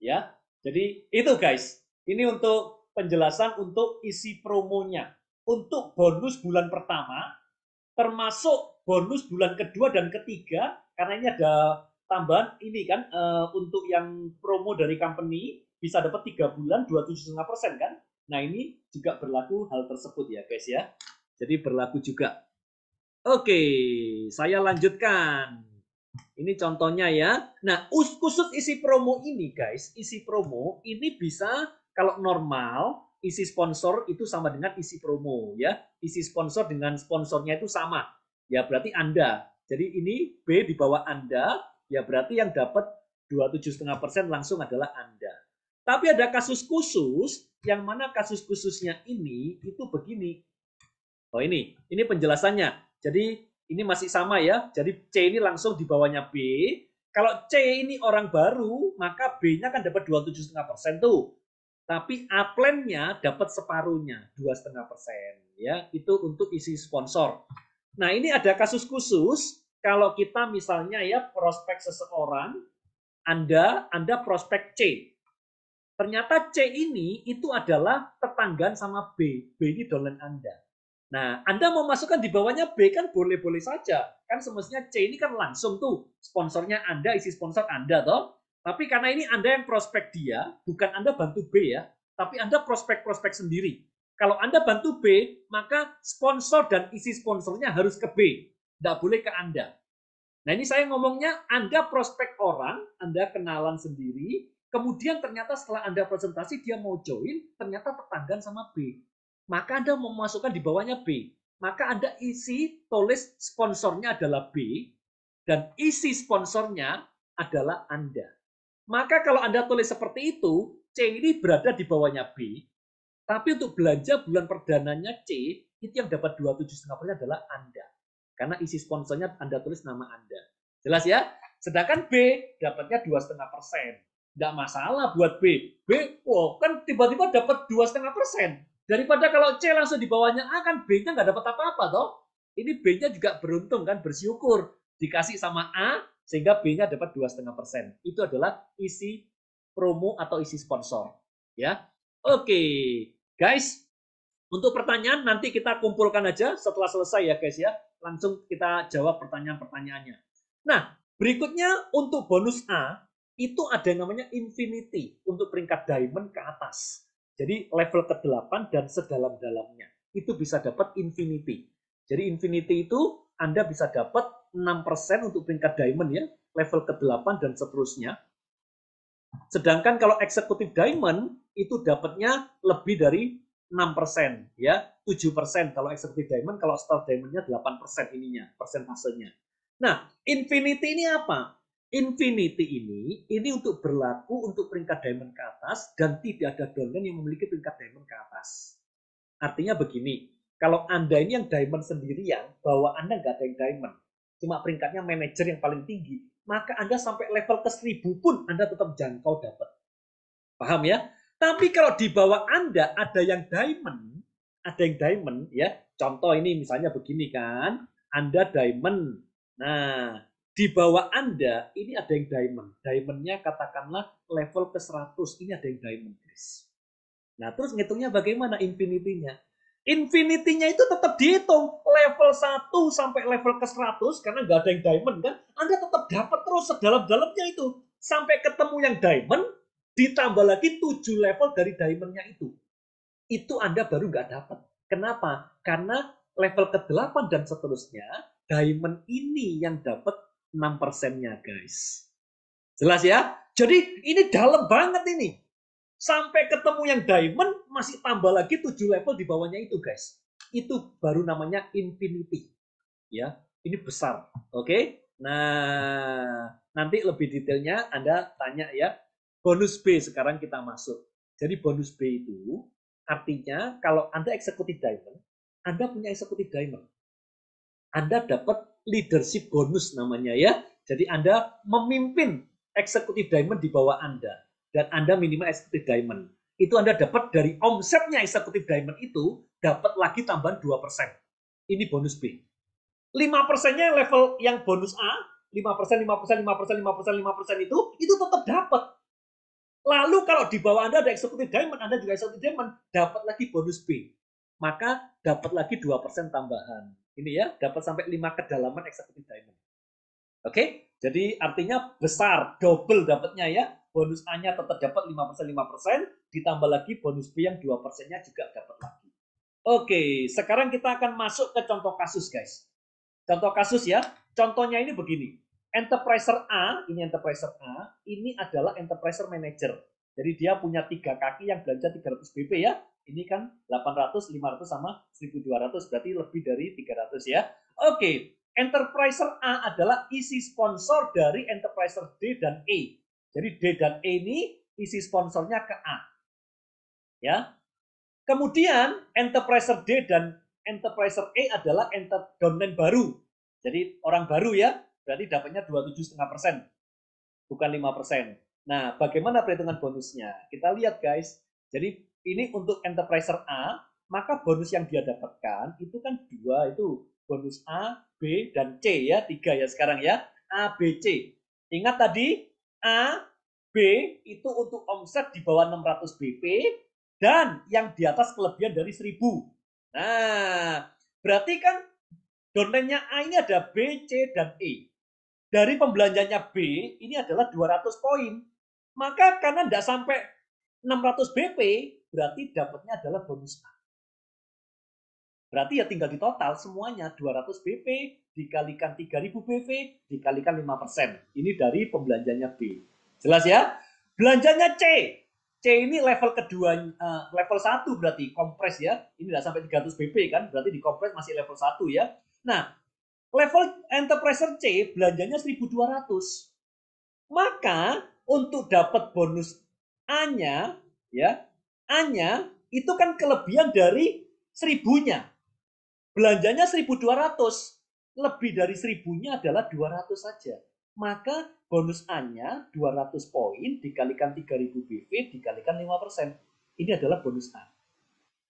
Ya, jadi itu guys. Ini untuk penjelasan untuk isi promonya. Untuk bonus bulan pertama, termasuk bonus bulan kedua dan ketiga, karena ini ada tambahan ini kan untuk yang promo dari company bisa dapat 3 bulan 27,5% kan. Nah ini juga berlaku hal tersebut ya guys ya. Jadi berlaku juga. Oke, saya lanjutkan. Ini contohnya ya. Nah, khusus isi promo ini guys, isi promo ini bisa kalau normal isi sponsor itu sama dengan isi promo ya. Isi sponsor dengan sponsornya itu sama. Ya berarti Anda. Jadi ini B di bawah Anda, ya berarti yang dapat 27,5% langsung adalah Anda. Tapi ada kasus khusus, yang mana kasus khususnya ini itu begini. Oh ini penjelasannya. Jadi ini masih sama ya. Jadi C ini langsung di bawahnya B. Kalau C ini orang baru, maka B-nya kan dapat 27,5% tuh. Tapi A-plan-nya dapat separuhnya, 2,5%. Ya, itu untuk isi sponsor. Nah, ini ada kasus khusus. Kalau kita misalnya ya prospek seseorang, Anda prospek C. Ternyata C ini itu adalah tetanggaan sama B. B ini downline Anda. Nah, Anda mau masukkan di bawahnya B kan boleh-boleh saja. Kan semestinya C ini kan langsung tuh sponsornya Anda, isi sponsor Anda toh. Tapi karena ini Anda yang prospek dia, bukan Anda bantu B ya, tapi Anda prospek-prospek sendiri. Kalau Anda bantu B, maka sponsor dan isi sponsornya harus ke B. Tidak boleh ke Anda. Nah ini saya ngomongnya Anda prospek orang, Anda kenalan sendiri, kemudian ternyata setelah Anda presentasi dia mau join, ternyata tetanggaan sama B. Maka Anda mau masukkan di bawahnya B. Maka Anda tulis sponsornya adalah B, dan isi sponsornya adalah Anda. Maka kalau Anda tulis seperti itu, C ini berada di bawahnya B, tapi untuk belanja bulan perdananya C, itu yang dapat 27,5% adalah Anda. Karena isi sponsornya Anda tulis nama Anda. Jelas ya? Sedangkan B dapatnya 2,5%. Nggak masalah buat B. B, wow, kan tiba-tiba dapat 2,5%. Daripada kalau C langsung di bawahnya A, kan B-nya nggak dapat apa-apa toh. Ini B-nya juga beruntung kan, bersyukur. Dikasih sama A, sehingga B-nya dapat 2,5%. Itu adalah isi promo atau isi sponsor. Ya, oke. Guys, untuk pertanyaan nanti kita kumpulkan aja setelah selesai ya guys ya. Langsung kita jawab pertanyaan-pertanyaannya. Nah, berikutnya untuk bonus A, itu ada yang namanya infinity untuk peringkat diamond ke atas. Jadi level ke-8 dan sedalam-dalamnya. Itu bisa dapat infinity. Jadi infinity itu Anda bisa dapat 6% untuk peringkat diamond ya, level ke-8 dan seterusnya. Sedangkan kalau eksekutif diamond itu dapatnya lebih dari 6% ya, 7% kalau eksekutif diamond, kalau star diamondnya 8% ininya, persentasenya. Nah, infinity ini apa? Infinity ini untuk berlaku untuk peringkat diamond ke atas dan tidak ada downline yang memiliki peringkat diamond ke atas. Artinya begini, kalau Anda ini yang diamond sendirian, bahwa Anda nggak ada yang diamond, cuma peringkatnya manajer yang paling tinggi, maka Anda sampai level ke 1000 pun Anda tetap jangkau dapat. Paham ya? Tapi kalau di bawah Anda ada yang diamond ya. Contoh ini misalnya begini kan, Anda diamond. Nah, di bawah Anda ini ada yang diamond. Diamondnya katakanlah level ke 100. Ini ada yang diamond, guys. Nah, terus ngitungnya bagaimana infinity-nya? Infinity-nya itu tetap dihitung level 1 sampai level ke 100 karena nggak ada yang diamond kan. Anda tetap dapat terus sedalam-dalamnya itu. Sampai ketemu yang diamond, ditambah lagi 7 level dari diamond-nya itu. Itu Anda baru nggak dapat. Kenapa? Karena level ke-8 dan seterusnya, diamond ini yang dapat 6%-nya, guys. Jelas ya? Jadi ini dalam banget ini. Sampai ketemu yang diamond, masih tambah lagi 7 level di bawahnya itu, guys. Itu baru namanya infinity. Ya, ini besar. Oke? Nah, Nanti lebih detailnya Anda tanya ya. Bonus B sekarang kita masuk. Jadi bonus B itu artinya kalau Anda eksekutif diamond, Anda punya eksekutif diamond. Anda dapat leadership bonus namanya ya. Jadi Anda memimpin eksekutif diamond di bawah Anda. Dan Anda minimal eksekutif diamond. Itu Anda dapat dari omsetnya eksekutif diamond itu, dapat lagi tambahan 2%. Ini bonus B. 5%-nya level yang bonus A, 5%, 5%, 5%, 5%, 5% itu tetap dapat. Lalu kalau di bawah Anda ada eksekutif diamond, Anda juga eksekutif diamond, dapat lagi bonus B. Maka dapat lagi 2% tambahan. Ini ya, dapat sampai 5 kedalaman eksekutif diamond. Oke, jadi artinya besar, double dapatnya ya. Bonus A-nya tetap dapat 5%, 5%, ditambah lagi bonus B yang 2%-nya juga dapat lagi. Oke, sekarang kita akan masuk ke contoh kasus, guys. Contoh kasus ya, contohnya ini begini. Enterpriser A, ini enterpriser A, ini adalah enterpriser manager. Jadi dia punya 3 kaki yang belanja 300 BP ya. Ini kan 800, 500 sama 1200, berarti lebih dari 300 ya. Oke, enterpriser A adalah isi sponsor dari enterpriser D dan E. Jadi D dan E ini isi sponsornya ke A. Ya. Kemudian enterpriser D dan enterpriser E adalah downline baru. Jadi orang baru ya, berarti dapatnya 27,5%, bukan 5%. Nah, bagaimana perhitungan bonusnya? Kita lihat guys. Jadi ini untuk enterpriser A, maka bonus yang dia dapatkan itu kan 2, itu bonus A, B, dan C ya, 3 ya sekarang ya. A, B, C. Ingat tadi A, B itu untuk omset di bawah 600 BP dan yang di atas kelebihan dari 1000. Nah, berarti kan downline-nya A ini ada B, C, dan E. Dari pembelanjanya B, ini adalah 200 poin. Maka karena tidak sampai 600 BP, berarti dapatnya adalah bonus A. Berarti ya tinggal di total semuanya 200 BP dikalikan 3000 BP dikalikan 5%. Ini dari pembelanjanya B. Jelas ya? Belanjanya C. C ini level kedua, level 1 berarti kompres ya. Ini tidak sampai 300 BP kan, berarti di kompres masih level 1 ya. Nah, level enterpriser C belanjanya 1200. Maka untuk dapat bonus A-nya ya, A-nya itu kan kelebihan dari 1000-nya. Belanjanya 1200, lebih dari 1000-nya adalah 200 saja. Maka bonus A-nya 200 poin dikalikan 3000 BV dikalikan 5%. Ini adalah bonus A.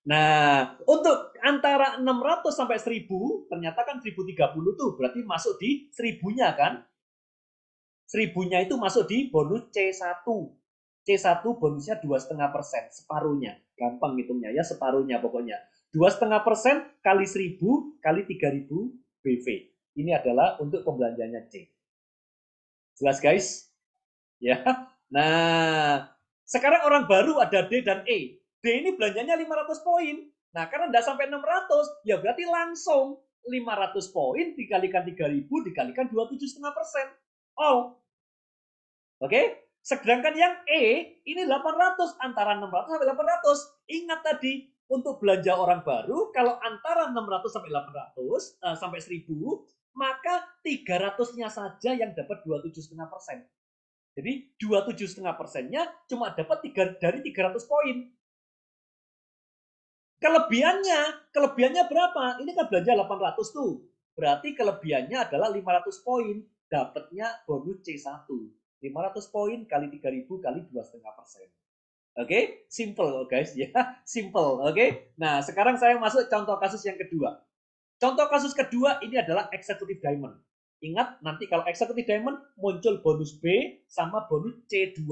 Nah, untuk antara 600 sampai 1000, ternyata kan 1030 tuh berarti masuk di 1000-nya kan? 1000-nya itu masuk di bonus C1. C1 bonusnya 2,5%, separuhnya. Gampang hitungnya ya, separuhnya pokoknya. 2,5% kali 1000 kali 3000 BV. Ini adalah untuk pembelanjanya C. Jelas guys? Ya. Nah, sekarang orang baru ada D dan E. D ini belanjanya 500 poin. Nah, karena tidak sampai 600, ya berarti langsung 500 poin dikalikan 3000 dikalikan 27,5%. Oh. Oke? Sedangkan yang E ini 800, antara 600 sampai 800. Ingat tadi, untuk belanja orang baru kalau antara 600 sampai 800 sampai 1000, maka 300-nya saja yang dapat 27,5%. Jadi 27,5%-nya cuma dapat dari 300 poin. Kelebihannya berapa? Ini kan belanja 800 tuh. Berarti kelebihannya adalah 500 poin. Dapatnya bonus C1. 500 poin kali 3000 kali 2,5%. Oke, simple guys ya, simple. Oke. Nah, sekarang saya masuk contoh kasus yang kedua. Contoh kasus kedua ini adalah executive diamond. Ingat nanti kalau executive diamond muncul bonus B sama bonus C2.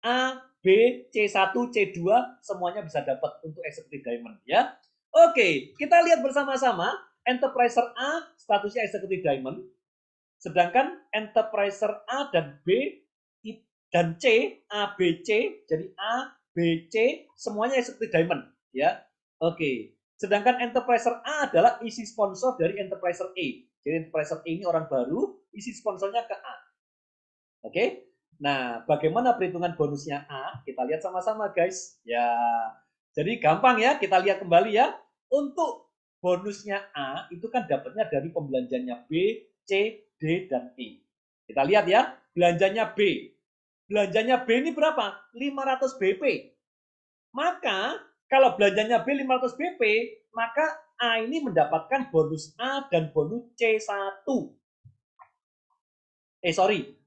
A, B, C1, C2 semuanya bisa dapat untuk executive diamond ya. Oke, kita lihat bersama-sama enterpriser A statusnya executive diamond. Sedangkan enterpriser A dan B dan C, A, B, C, jadi A, B, C, semuanya executive diamond. Ya, oke. Sedangkan enterpriser A adalah isi sponsor dari enterpriser E. Jadi enterpriser E ini orang baru, isi sponsornya ke A. Oke. Nah, bagaimana perhitungan bonusnya A? Kita lihat sama-sama, guys. Ya, jadi gampang ya, kita lihat kembali ya. Untuk bonusnya A, itu kan dapatnya dari pembelanjanya B, C, D, dan E. Kita lihat ya, belanjanya B. Belanjanya B ini berapa? 500 BP. Maka kalau belanjanya B 500 BP, maka A ini mendapatkan bonus A dan bonus C1.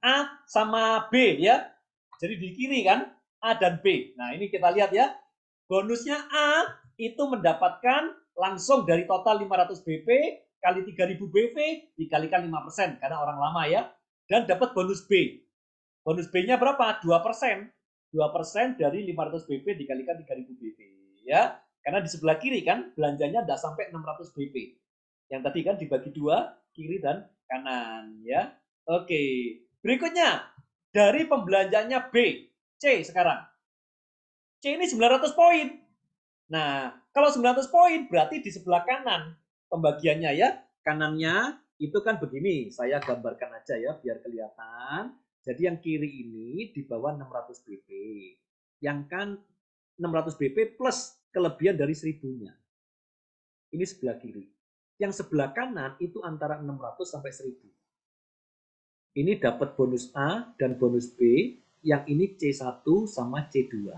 A sama B ya. Jadi di kiri kan, A dan B. Nah ini kita lihat ya, bonusnya A itu mendapatkan langsung dari total 500 BP kali 3000 BP dikalikan 5% karena orang lama ya. Dan dapat bonus B. Bonus B-nya berapa? 2%. 2% dari 500 BP dikalikan 3000 BP ya. Karena di sebelah kiri kan belanjanya tidak sampai 600 BP. Yang tadi kan dibagi dua, kiri dan kanan ya. Oke. Berikutnya dari pembelanjanya B, C sekarang. C ini 900 poin. Nah, kalau 900 poin berarti di sebelah kanan pembagiannya ya. Kanannya itu kan begini, saya gambarkan aja ya biar kelihatan. Jadi yang kiri ini di bawah 600 BP. Yang kan 600 BP plus kelebihan dari 1000-nya. Ini sebelah kiri. Yang sebelah kanan itu antara 600 sampai 1000. Ini dapat bonus A dan bonus B, yang ini C1 sama C2.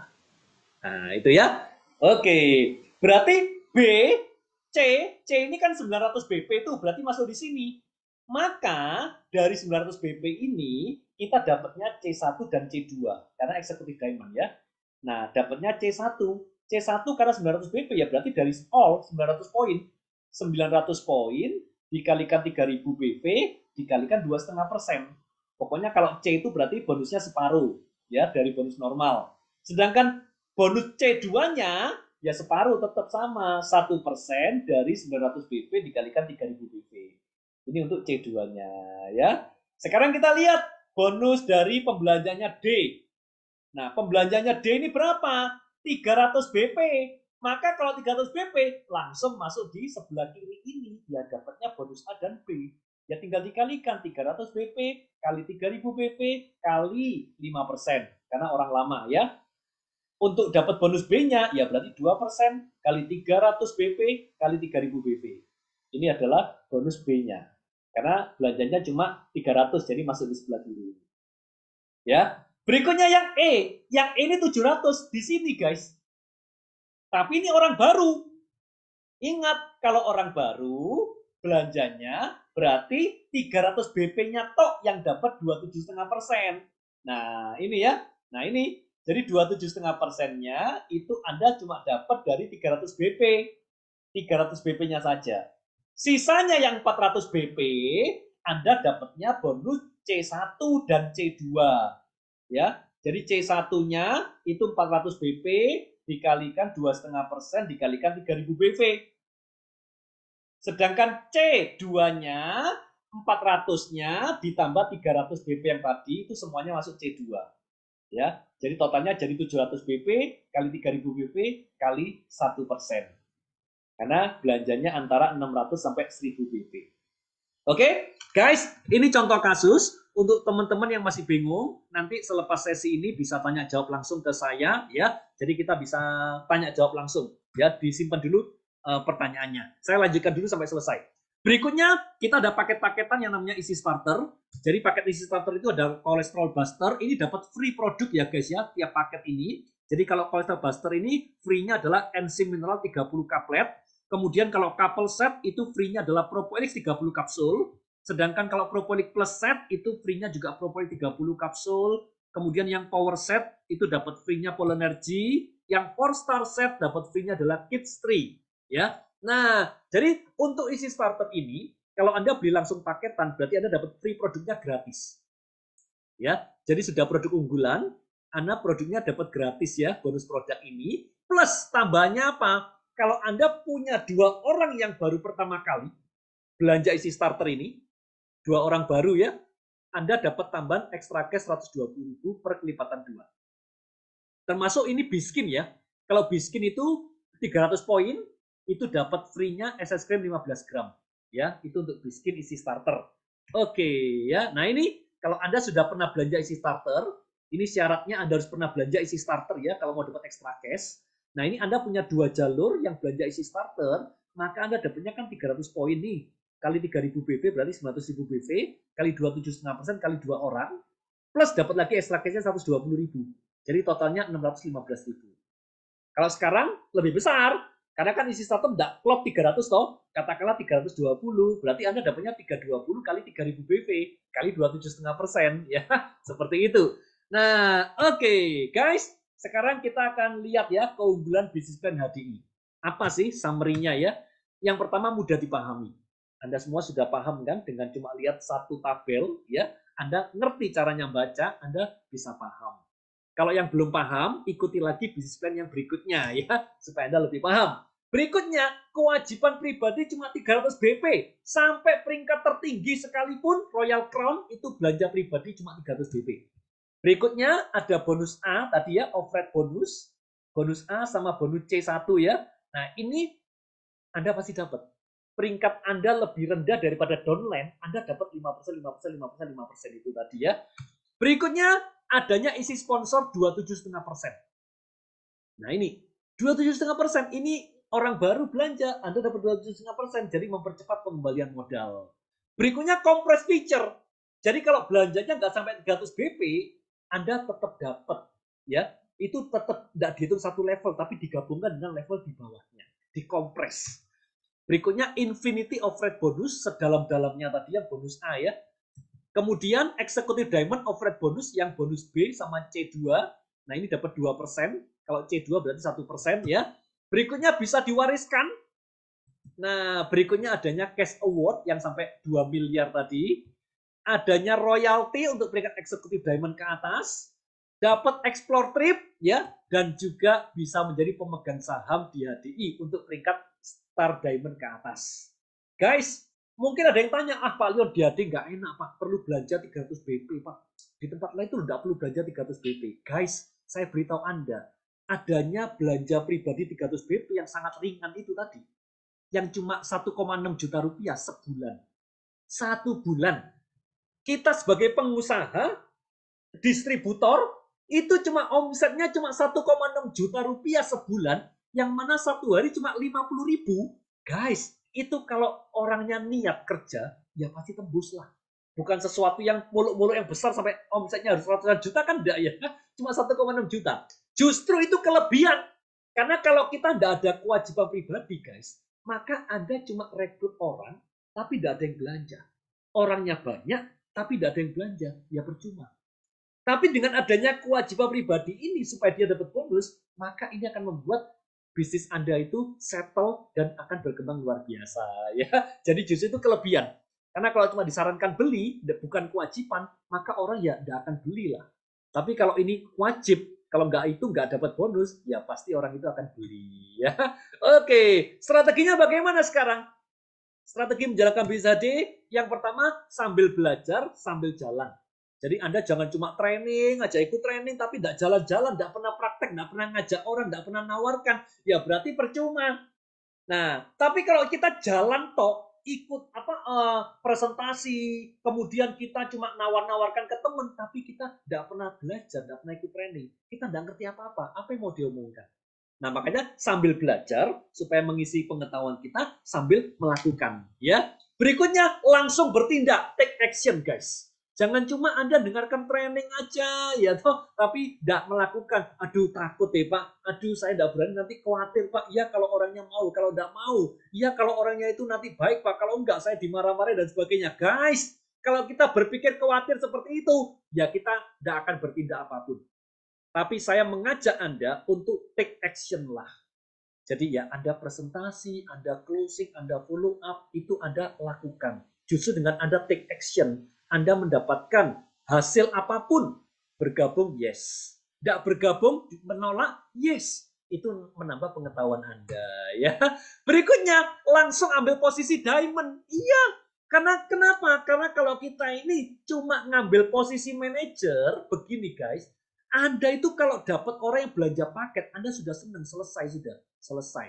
Nah, itu ya. Oke, berarti B, C ini kan 900 BP itu berarti masuk di sini. Maka dari 900 BP ini kita dapatnya C1 dan C2 karena eksekutif diamond ya. Nah, dapatnya C1. C1 karena 900 BP ya berarti dari all 900 poin. 900 poin dikalikan 3000 BP dikalikan 2,5%. Pokoknya kalau C itu berarti bonusnya separuh ya dari bonus normal. Sedangkan bonus C2-nya ya separuh tetap sama 1% dari 900 BP dikalikan 3000 BP. Ini untuk C2-nya ya. Sekarang kita lihat bonus dari pembelanjanya D. Nah, pembelanjanya D ini berapa? 300 BP. Maka kalau 300 BP langsung masuk di sebelah kiri ini. Ya dapatnya bonus A dan B. Ya tinggal dikalikan 300 BP kali 3000 BP kali 5%. Karena orang lama ya. Untuk dapat bonus B-nya ya berarti 2% kali 300 BP kali 3000 BP. Ini adalah bonus B-nya. Karena belanjanya cuma 300 jadi masuk di sebelah kiri. Ya. Berikutnya yang E. Yang E ini 700 di sini guys. Tapi ini orang baru. Ingat, kalau orang baru belanjanya berarti 300 BP-nya tok yang dapat 27,5%. Nah, ini ya. Nah, ini. Jadi 27,5%-nya itu Anda cuma dapat dari 300 BP. 300 BP-nya saja. Sisanya yang 400 BP, Anda dapatnya bonus C1 dan C2. Ya, jadi C1-nya itu 400 BP dikalikan 2,5% dikalikan 3000 BP. Sedangkan C2-nya 400-nya ditambah 300 BP yang tadi itu semuanya masuk C2. Ya, jadi totalnya jadi 700 BP kali 3000 BP kali 1%. Karena belanjanya antara 600 sampai 1000 BP. Oke, guys, ini contoh kasus untuk teman-teman yang masih bingung. Nanti selepas sesi ini bisa tanya jawab langsung ke saya ya. Jadi kita bisa tanya jawab langsung ya. Disimpan dulu pertanyaannya. Saya lanjutkan dulu sampai selesai. Berikutnya kita ada paket-paketan yang namanya Easy Starter. Jadi paket Easy Starter itu ada Cholesterol Buster. Ini dapat free produk ya guys ya, tiap paket ini. Jadi kalau Cholesterol Buster ini free-nya adalah enzim mineral 30 kaplet. Kemudian kalau couple set itu free-nya adalah Propolis 30 kapsul. Sedangkan kalau Propolis plus set itu free-nya juga Propolis 30 kapsul. Kemudian yang power set itu dapat free-nya Polenergy. Yang 4 star set dapat free-nya adalah Kids 3. Ya. Nah, jadi untuk isi starter ini, kalau Anda beli langsung paketan, berarti Anda dapat free produknya gratis. Ya, jadi sudah produk unggulan, Anda produknya dapat gratis ya, bonus produk ini. Plus tambahnya apa? Kalau Anda punya 2 orang yang baru pertama kali belanja isi starter ini, 2 orang baru ya, Anda dapat tambahan extra cash 120.000 per kelipatan 2. Termasuk ini biskin ya. Kalau biskin itu 300 poin, itu dapat free-nya SS cream 15 gram. Ya, itu untuk biskin isi starter. Oke, ya. Nah, ini kalau Anda sudah pernah belanja isi starter, ini syaratnya Anda harus pernah belanja isi starter ya kalau mau dapat extra cash. Nah, ini Anda punya 2 jalur yang belanja isi starter, maka Anda dapatnya kan 300 poin nih. kali 3.000 BV berarti 900.000 BV, kali 27,5% kali 2 orang, plus dapat lagi extra cashnya 120.000. Jadi totalnya 615.000. Kalau sekarang lebih besar, karena kan isi startup tidak klop 300 toh, katakanlah 320, berarti Anda dapatnya 320 kali 3.000 BV, kali 27,5%, ya, seperti itu. Nah, oke, guys, sekarang kita akan lihat ya keunggulan bisnis plan HDI. Apa sih summary-nya ya? Yang pertama mudah dipahami. Anda semua sudah paham kan dengan cuma lihat satu tabel ya, Anda ngerti caranya baca, Anda bisa paham. Kalau yang belum paham, ikuti lagi bisnis plan yang berikutnya ya, supaya Anda lebih paham. Berikutnya, kewajiban pribadi cuma 300 BP. Sampai peringkat tertinggi sekalipun, Royal Crown itu belanja pribadi cuma 300 BP. Berikutnya ada bonus A tadi ya, override bonus. Bonus A sama bonus C1 ya. Nah, ini Anda pasti dapat. Peringkat Anda lebih rendah daripada downline, Anda dapat 5%, 5%, 5%, 5% itu tadi ya. Berikutnya adanya isi sponsor 27,5%. Nah ini 27,5% ini orang baru belanja, Anda dapat 27,5%, jadi mempercepat pengembalian modal. Berikutnya compress feature. Jadi kalau belanjanya nggak sampai 300 BP, Anda tetap dapat ya. Itu tetap nggak dihitung satu level, tapi digabungkan dengan level di bawahnya, dikompres. Berikutnya infinity override bonus sedalam-dalamnya tadi yang bonus A ya. Kemudian Executive Diamond override bonus yang bonus B sama C2. Nah ini dapat 2%. Kalau C2 berarti 1% ya. Berikutnya bisa diwariskan. Nah berikutnya adanya cash award yang sampai 2 miliar tadi. Adanya royalty untuk peringkat Executive Diamond ke atas. Dapat explore trip ya. Dan juga bisa menjadi pemegang saham di HDI untuk peringkat Star Diamond ke atas. Guys, mungkin ada yang tanya, Pak Leon di HD nggak enak Pak, perlu belanja 300 BP Pak. Di tempat lain itu nggak perlu belanja 300 BP. Guys, saya beritahu Anda, adanya belanja pribadi 300 BP yang sangat ringan itu tadi. Yang cuma 1,6 juta rupiah sebulan. Satu bulan. Kita sebagai pengusaha, distributor, itu cuma omsetnya cuma 1,6 juta rupiah sebulan, yang mana satu hari cuma 50.000. Guys, itu kalau orangnya niat kerja, ya pasti tembus lah. Bukan sesuatu yang muluk-muluk yang besar sampai omsetnya harus ratusan juta kan enggak ya. Cuma 1,6 juta. Justru itu kelebihan. Karena kalau kita enggak ada kewajiban pribadi guys, maka Anda cuma rekrut orang, tapi enggak ada yang belanja. Orangnya banyak, tapi enggak ada yang belanja. Ya percuma. Tapi dengan adanya kewajiban pribadi ini supaya dia dapat bonus, maka ini akan membuat bisnis Anda itu settle dan akan berkembang luar biasa ya. Jadi justru itu kelebihan. Karena kalau cuma disarankan beli, bukan kewajiban, maka orang ya tidak akan beli lah. Tapi kalau ini wajib, kalau nggak dapat bonus, ya pasti orang itu akan beli ya. Oke, strateginya bagaimana sekarang? Strategi menjalankan bisnis HD, yang pertama sambil belajar, sambil jalan. Jadi Anda jangan cuma training, aja ikut training, tapi tidak jalan-jalan, tidak pernah praktek, tidak pernah ngajak orang, tidak pernah nawarkan, ya berarti percuma. Nah, tapi kalau kita jalan toh, ikut presentasi, kemudian kita cuma nawar-nawarkan ke teman, tapi kita tidak pernah belajar, tidak pernah ikut training, kita tidak ngerti apa-apa, apa yang mau diomongkan. Nah, makanya sambil belajar supaya mengisi pengetahuan kita sambil melakukan, ya. Berikutnya langsung bertindak, take action, guys. Jangan cuma Anda dengarkan training aja ya toh, tapi tidak melakukan. Aduh takut deh Pak, aduh saya tidak berani nanti khawatir Pak. Ya kalau orangnya mau, kalau tidak mau. Ya kalau orangnya itu nanti baik Pak, kalau enggak saya dimarah-marah dan sebagainya. Guys, kalau kita berpikir khawatir seperti itu, ya kita tidak akan bertindak apapun. Tapi saya mengajak Anda untuk take action lah. Jadi ya Anda presentasi, Anda closing, Anda follow up, itu Anda lakukan. Justru dengan Anda take action, Anda mendapatkan hasil apapun. Bergabung, yes. Tidak bergabung, menolak, yes. Itu menambah pengetahuan Anda. Ya. Berikutnya, langsung ambil posisi diamond. Iya, karena kenapa? Karena kalau kita ini cuma ngambil posisi manajer, begini guys, Anda itu kalau dapat orang yang belanja paket, Anda sudah senang, selesai.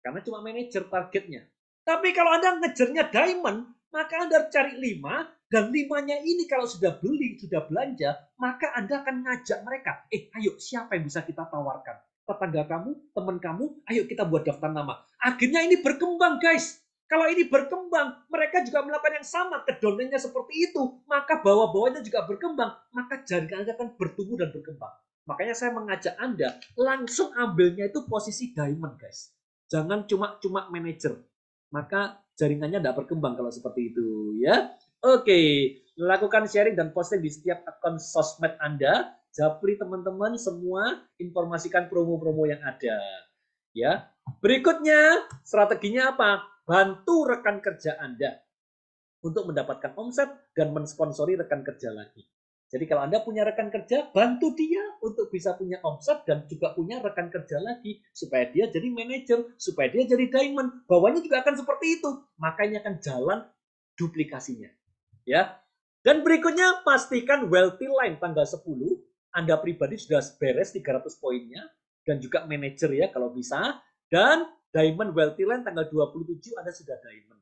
Karena cuma manajer targetnya. Tapi kalau Anda ngejarnya diamond, maka Anda cari 5, dan 5-nya ini kalau sudah beli, sudah belanja, maka Anda akan ngajak mereka, ayo siapa yang bisa kita tawarkan? Tetangga kamu, teman kamu, ayo kita buat daftar nama. Akhirnya ini berkembang guys. Kalau ini berkembang, mereka juga melakukan yang sama, kedonannya seperti itu, maka bawah-bawahnya juga berkembang, maka jaringan Anda akan bertumbuh dan berkembang. Makanya saya mengajak Anda langsung ambilnya itu posisi diamond, guys. Jangan cuma manajer. Maka jaringannya tidak berkembang kalau seperti itu, ya. Oke, lakukan sharing dan posting di setiap akun sosmed Anda. Japri teman-teman semua, informasikan promo-promo yang ada. Ya. Berikutnya, strateginya apa? Bantu rekan kerja Anda untuk mendapatkan omset dan mensponsori rekan kerja lagi. Jadi kalau Anda punya rekan kerja, bantu dia untuk bisa punya omset dan juga punya rekan kerja lagi supaya dia jadi manajer, supaya dia jadi diamond. Bawahnya juga akan seperti itu. Makanya akan jalan duplikasinya. Ya. Dan berikutnya pastikan wealthy line tanggal 10 Anda pribadi sudah beres 300 poinnya dan juga manajer ya kalau bisa, dan diamond wealthy line tanggal 27 Anda sudah diamond.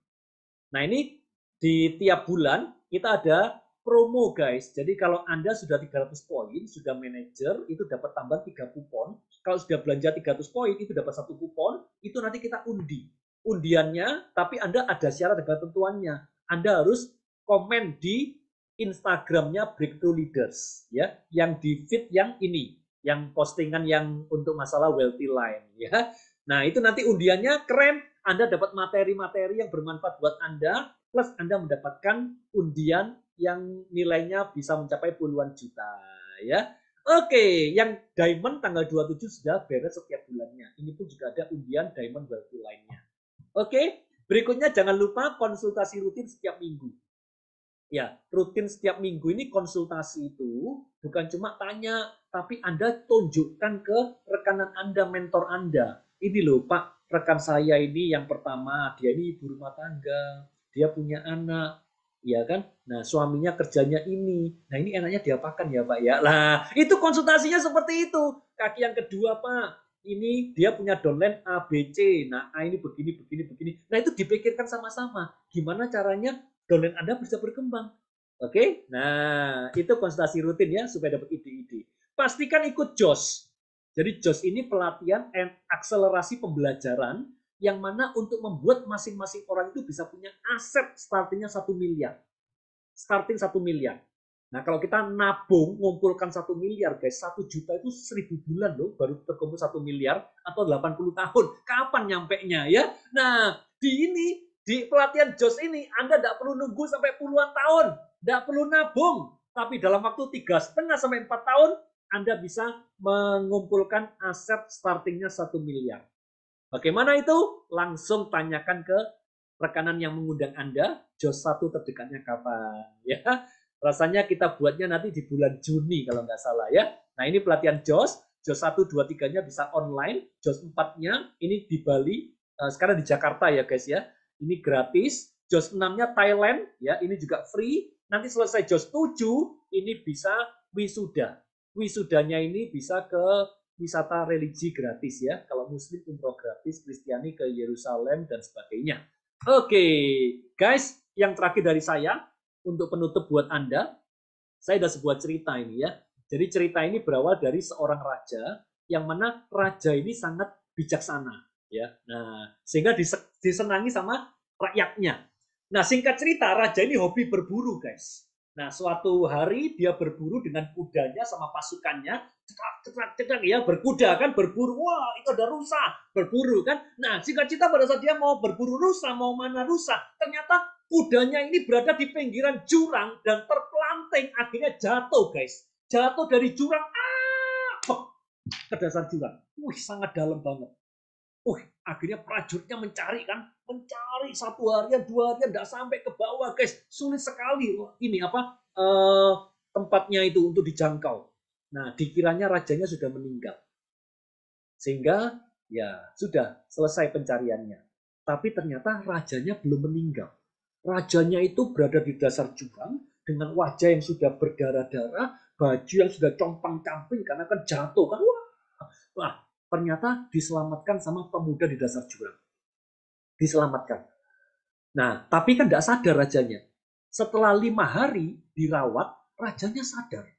Nah, ini di tiap bulan kita ada promo guys. Jadi kalau Anda sudah 300 poin, sudah manajer, itu dapat tambahan 3 kupon. Kalau sudah belanja 300 poin, itu dapat 1 kupon. Itu nanti kita undi. Undiannya, tapi Anda ada syarat dan ketentuannya. Anda harus komen di Instagramnya Breakthrough Leaders, ya, yang di feed yang ini, yang postingan yang untuk masalah wealthy line, ya. Nah, itu nanti undiannya keren. Anda dapat materi-materi yang bermanfaat buat Anda, plus Anda mendapatkan undian yang nilainya bisa mencapai puluhan juta, ya. Oke, yang diamond tanggal 27 sudah beres setiap bulannya. Ini pun juga ada undian diamond wealthy lainnya. Oke, berikutnya jangan lupa konsultasi rutin setiap minggu. Ya, rutin setiap minggu ini konsultasi itu bukan cuma tanya, tapi Anda tunjukkan ke rekanan Anda, mentor Anda. Ini loh Pak, rekan saya ini yang pertama, dia ini ibu rumah tangga, dia punya anak, ya kan? Nah, suaminya kerjanya ini. Nah, ini enaknya diapakan ya Pak ya? Lah, itu konsultasinya seperti itu. Kaki yang kedua Pak, ini dia punya downline A, B, C. Nah, A ini begini, begini, begini. Nah, itu dipikirkan sama-sama. Gimana caranya downline Anda bisa berkembang. Oke, nah itu konsultasi rutin ya supaya dapat ide-ide. Pastikan ikut JOS. Jadi JOS ini pelatihan and akselerasi pembelajaran yang mana untuk membuat masing-masing orang itu bisa punya aset startingnya 1 miliar. Starting 1 miliar. Nah kalau kita nabung ngumpulkan 1 miliar guys, 1 juta itu 1000 bulan loh baru terkumpul 1 miliar atau 80 tahun. Kapan nyampe nya ya? Nah di pelatihan JOS ini Anda tidak perlu nunggu sampai puluhan tahun, tidak perlu nabung, tapi dalam waktu 3,5 sampai 4 tahun Anda bisa mengumpulkan aset startingnya 1 miliar. Bagaimana itu? Langsung tanyakan ke rekanan yang mengundang Anda, JOS 1 terdekatnya kapan ya. Rasanya kita buatnya nanti di bulan Juni kalau nggak salah ya. Nah ini pelatihan JOS 1, 2, 3-nya bisa online, JOS 4-nya ini di Bali, sekarang di Jakarta ya guys ya. Ini gratis, JOS 6-nya Thailand ya, ini juga free. Nanti selesai JOS 7, ini bisa wisuda. Wisudanya ini bisa ke wisata religi gratis ya. Kalau Muslim umroh gratis, Kristiani ke Yerusalem dan sebagainya. Oke, guys, yang terakhir dari saya untuk penutup buat Anda, saya ada sebuah cerita ini ya. Jadi cerita ini berawal dari seorang raja yang mana raja ini sangat bijaksana ya. Nah, sehingga disenangi sama rakyatnya. Nah, singkat cerita, raja ini hobi berburu, guys. Nah, suatu hari dia berburu dengan kudanya sama pasukannya, cetak ya, berkuda kan, berburu. Wah, itu ada rusa, berburu kan. Nah, singkat cerita pada saat dia mau berburu rusa, mau mana rusa, ternyata kudanya ini berada di pinggiran jurang dan terpelanting, akhirnya jatuh, guys. Jatuh dari jurang, ke dasar jurang. Wih, sangat dalam banget. Akhirnya prajuritnya mencari kan, mencari 1 harian, 2 harian, tidak sampai ke bawah guys, sulit sekali. Ini apa tempatnya itu untuk dijangkau. Nah, dikiranya rajanya sudah meninggal, sehingga ya sudah selesai pencariannya. Tapi ternyata rajanya belum meninggal. Rajanya itu berada di dasar jurang dengan wajah yang sudah berdarah-darah, baju yang sudah compang-camping karena kan jatuh kan. Wah, ternyata diselamatkan sama pemuda di dasar jurang. Diselamatkan. Nah, tapi kan tidak sadar rajanya. Setelah 5 hari dirawat, rajanya sadar.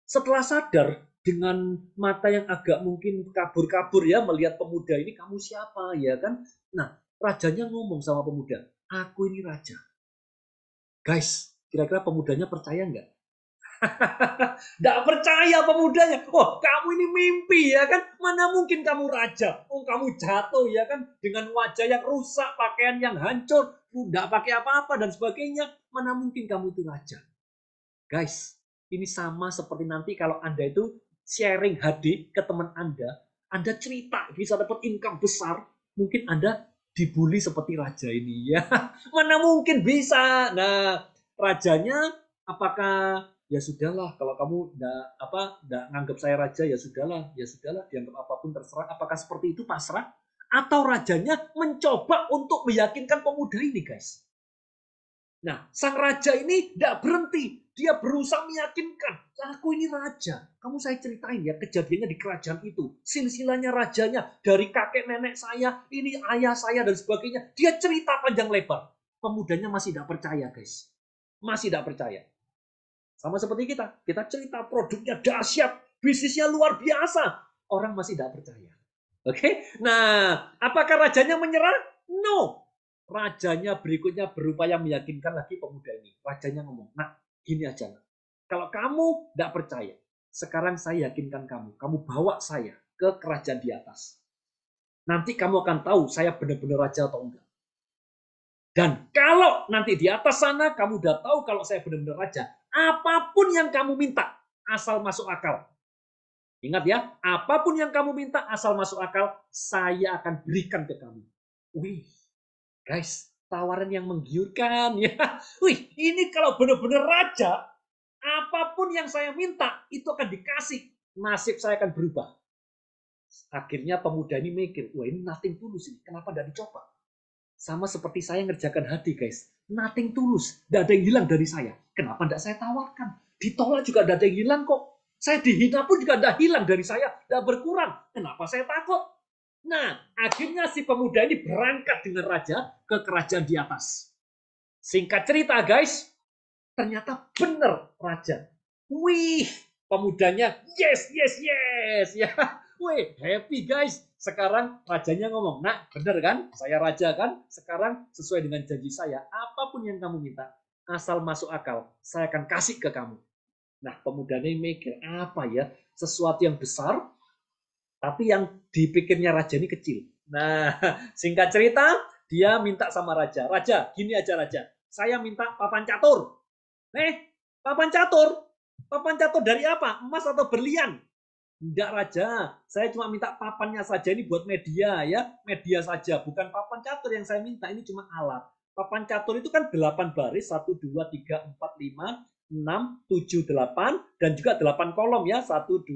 Setelah sadar, dengan mata yang agak mungkin kabur-kabur ya, melihat pemuda ini, kamu siapa ya kan? Nah, rajanya ngomong sama pemuda, aku ini raja. Guys, kira-kira pemudanya percaya nggak? Nggak percaya pemudanya. Oh, kamu ini mimpi ya kan? Mana mungkin kamu raja? Oh, kamu jatuh ya kan? Dengan wajah yang rusak, pakaian yang hancur, nggak pakai apa-apa dan sebagainya. Mana mungkin kamu itu raja? Guys, ini sama seperti nanti kalau Anda itu sharing HD ke teman Anda cerita bisa dapat income besar, mungkin Anda dibully seperti raja ini ya. Mana mungkin bisa. Nah, rajanya apakah ya sudahlah kalau kamu enggak nganggap saya raja ya sudahlah dianggap apapun terserah. Apakah seperti itu pasrah atau rajanya mencoba untuk meyakinkan pemuda ini, guys? Nah, sang raja ini tidak berhenti. Dia berusaha meyakinkan, aku ini raja. Kamu saya ceritain ya kejadiannya di kerajaan itu. Silsilahnya rajanya dari kakek nenek saya, ini ayah saya dan sebagainya. Dia cerita panjang lebar. Pemudanya masih tidak percaya, guys. Masih tidak percaya. Sama seperti kita. Kita cerita produknya dahsyat, bisnisnya luar biasa. Orang masih tidak percaya. Oke? Nah, apakah rajanya menyerah? No. Rajanya berikutnya berupaya meyakinkan lagi pemuda ini. Rajanya ngomong, nah gini aja. Kalau kamu tidak percaya, sekarang saya yakinkan kamu. Kamu bawa saya ke kerajaan di atas. Nanti kamu akan tahu saya benar-benar raja atau enggak. Dan kalau nanti di atas sana kamu udah tahu kalau saya benar-benar raja, apapun yang kamu minta, asal masuk akal. Ingat ya, apapun yang kamu minta asal masuk akal, saya akan berikan ke kamu. Wih, guys, tawaran yang menggiurkan ya. Wih, ini kalau benar-benar raja, apapun yang saya minta itu akan dikasih. Nasib saya akan berubah. Akhirnya pemuda ini mikir, wah ini nothing tulus ini. Kenapa tidak dicoba? Sama seperti saya ngerjakan hati, guys. Nothing tulus. Tidak ada yang hilang dari saya. Kenapa tidak saya tawarkan? Ditolak juga tidak ada yang hilang kok. Saya dihina pun juga tidak hilang dari saya. Tidak berkurang. Kenapa saya takut? Nah, akhirnya si pemuda ini berangkat dengan raja ke kerajaan di atas. Singkat cerita, guys, ternyata benar raja. Wih, pemudanya yes, yes, yes. Ya, wih, happy guys. Sekarang rajanya ngomong, nah benar kan, saya raja kan. Sekarang sesuai dengan janji saya, apapun yang kamu minta, asal masuk akal, saya akan kasih ke kamu. Nah, pemudanya mikir, apa ya, sesuatu yang besar, tapi yang dipikirnya raja ini kecil. Nah, singkat cerita, dia minta sama raja. Raja, gini aja raja. Saya minta papan catur. Papan catur? Papan catur dari apa? Emas atau berlian? Enggak raja, saya cuma minta papannya saja ini buat media ya. Media saja, bukan papan catur yang saya minta. Ini cuma alat. Papan catur itu kan 8 baris, 1, 2, 3, 4, 5, 6, 7, 8. Dan juga 8 kolom ya. 1, 2,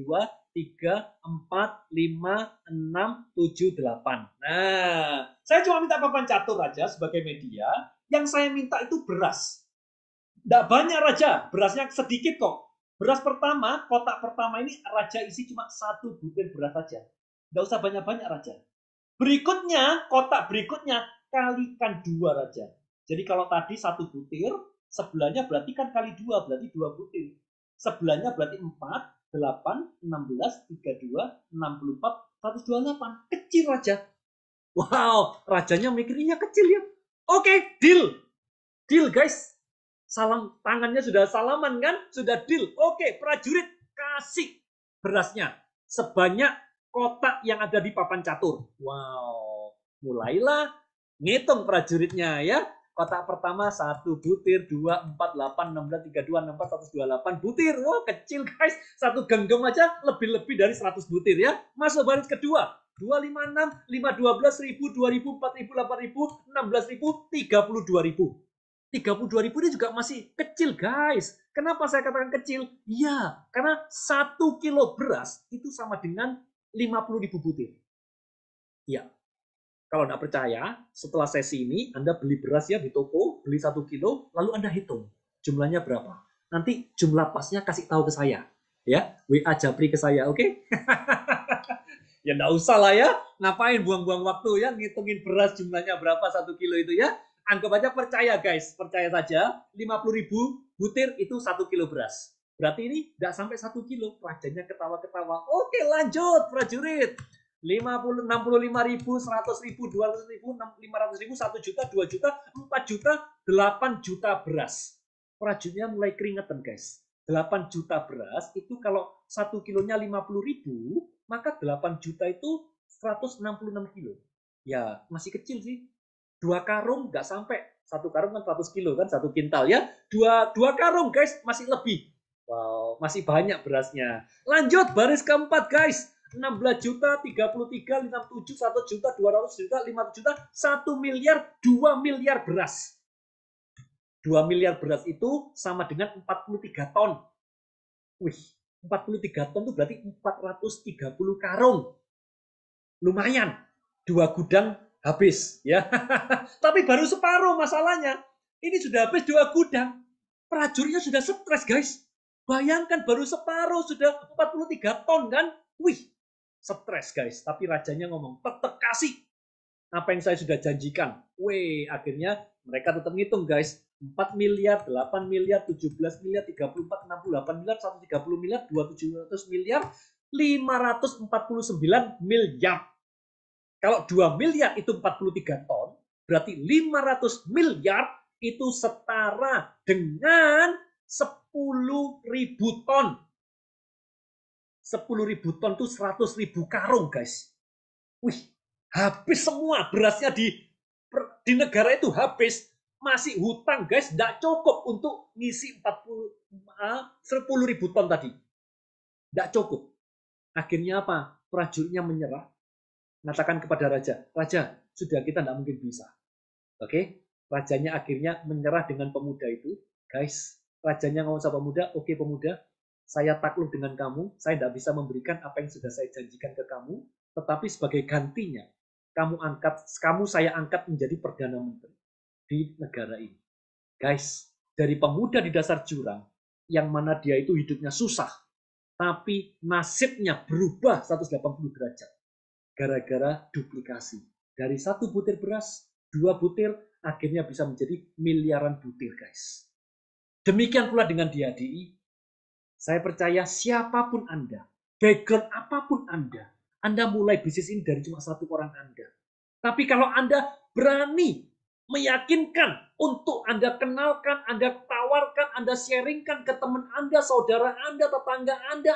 3, 4, 5, 6, 7, 8. Nah, saya cuma minta papan catur aja sebagai media. Yang saya minta itu beras. Tidak banyak raja, berasnya sedikit kok. Beras pertama, kotak pertama ini raja isi cuma 1 butir beras saja. Tidak usah banyak-banyak raja. Berikutnya, kotak berikutnya kalikan 2 raja. Jadi kalau tadi 1 butir, sebelahnya berarti kan kali 2, berarti 2 butir. Sebelahnya berarti 4, 8, 16, 32, 64, 128. Kecil raja. Wow, rajanya mikirnya kecil ya. Oke, deal. Deal guys. Salam tangannya sudah salaman kan? Sudah deal. Oke, prajurit kasih berasnya sebanyak kotak yang ada di papan catur. Wow, mulailah ngitung prajuritnya ya. Kotak pertama 1 butir, 2, 4, 8, 16, 32, 64, 128 butir. Wow, kecil guys. 1 genggam aja lebih-lebih dari 100 butir ya. Masuk baris kedua. 256, 512 ribu, 2000, 4000, 8000, 16000, 32000. 32.000 ini juga masih kecil guys. Kenapa saya katakan kecil? Ya, karena 1 kilo beras itu sama dengan 50.000 butir. Ya, kalau tidak percaya, setelah sesi ini Anda beli beras ya di toko, beli 1 kilo, lalu Anda hitung jumlahnya berapa. Nanti jumlah pasnya kasih tahu ke saya. Ya, WA Japri ke saya, oke? Ya enggak usah lah ya, ngapain buang-buang waktu ya, ngitungin beras jumlahnya berapa 1 kilo itu ya. Anggap aja percaya guys, percaya saja 50.000 butir itu 1 kilo beras. Berarti ini tidak sampai 1 kilo. Rajanya ketawa-ketawa. Oke lanjut prajurit. 50, 65.000, 100.000, 200.000, 500.000, 1 juta, 2 juta, 4 juta, 8 juta beras. Prajuritnya mulai keringetan, guys. 8 juta beras itu kalau 1 kilonya 50.000, maka 8 juta itu 166 kilo. Ya, masih kecil sih. 2 karung nggak sampai. 1 karung kan 100 kilo kan, 1 kintal ya. 2 karung, guys, masih lebih. Wow, masih banyak berasnya. Lanjut, baris keempat, guys. 16 juta, 33, 57, 1 juta, 200 juta, 500 juta, 1 miliar, 2 miliar beras. 2 miliar beras itu sama dengan 43 ton. Wih, 43 ton itu berarti 430 karung. Lumayan, 2 gudang habis ya. Tapi baru separuh masalahnya. Ini sudah habis 2 gudang. Prajuritnya sudah stres, guys. Bayangkan baru separuh sudah 43 ton kan? Wih, stres, guys. Tapi rajanya ngomong, tetap kasih apa yang saya sudah janjikan. Wih, akhirnya mereka tetap ngitung, guys. 4 miliar, 8 miliar, 17 miliar, 34, 68 miliar, 130 miliar, 200 miliar, 549 miliar. Kalau 2 miliar itu 43 ton, berarti 500 miliar itu setara dengan 10.000 ton. 10.000 ton itu 100.000 karung, guys. Wih, habis semua berasnya di negara itu habis. Masih hutang, guys, tidak cukup untuk ngisi 10.000 ton tadi. Tidak cukup. Akhirnya apa? Prajuritnya menyerah. Mengatakan kepada raja, raja, sudah kita tidak mungkin bisa. Oke? Rajanya akhirnya menyerah dengan pemuda itu. Guys, rajanya ngomong sama pemuda, oke pemuda, saya takluk dengan kamu, saya tidak bisa memberikan apa yang sudah saya janjikan ke kamu, tetapi sebagai gantinya, kamu saya angkat menjadi Perdana Menteri di negara ini. Guys, dari pemuda di dasar jurang, yang mana dia itu hidupnya susah, tapi nasibnya berubah 180 derajat. Gara-gara duplikasi. Dari 1 butir beras, 2 butir, akhirnya bisa menjadi miliaran butir, guys. Demikian pula dengan di HDI. Saya percaya siapapun Anda, background apapun Anda mulai bisnis ini dari cuma 1 orang Anda. Tapi kalau Anda berani meyakinkan untuk Anda kenalkan, Anda tawarkan, Anda sharingkan ke teman Anda, saudara Anda, tetangga Anda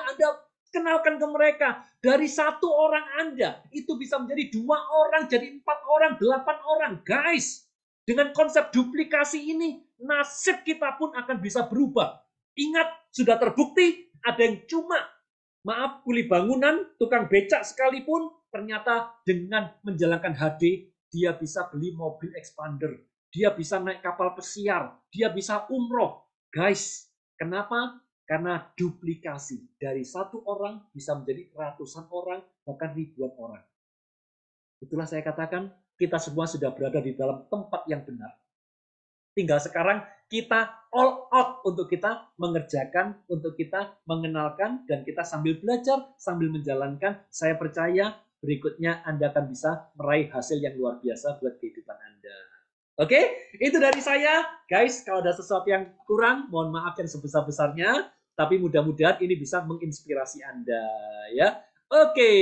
kenalkan ke mereka. Dari 1 orang Anda, itu bisa menjadi 2 orang, jadi 4 orang, 8 orang. Guys, dengan konsep duplikasi ini, nasib kita pun akan bisa berubah. Ingat, sudah terbukti ada yang cuma, maaf, kuli bangunan, tukang becak sekalipun, ternyata dengan menjalankan HD, dia bisa beli mobil expander, dia bisa naik kapal pesiar, dia bisa umroh. Guys, kenapa? Karena duplikasi. Dari 1 orang bisa menjadi ratusan orang, bahkan ribuan orang. Itulah saya katakan, kita semua sudah berada di dalam tempat yang benar. Tinggal sekarang kita all out untuk kita mengerjakan, untuk kita mengenalkan, dan kita sambil belajar, sambil menjalankan. Saya percaya berikutnya Anda akan bisa meraih hasil yang luar biasa buat kehidupan Anda. Oke, itu dari saya. Guys, kalau ada sesuatu yang kurang, mohon maaf yang sebesar-besarnya. Tapi mudah-mudahan ini bisa menginspirasi Anda. Ya, oke.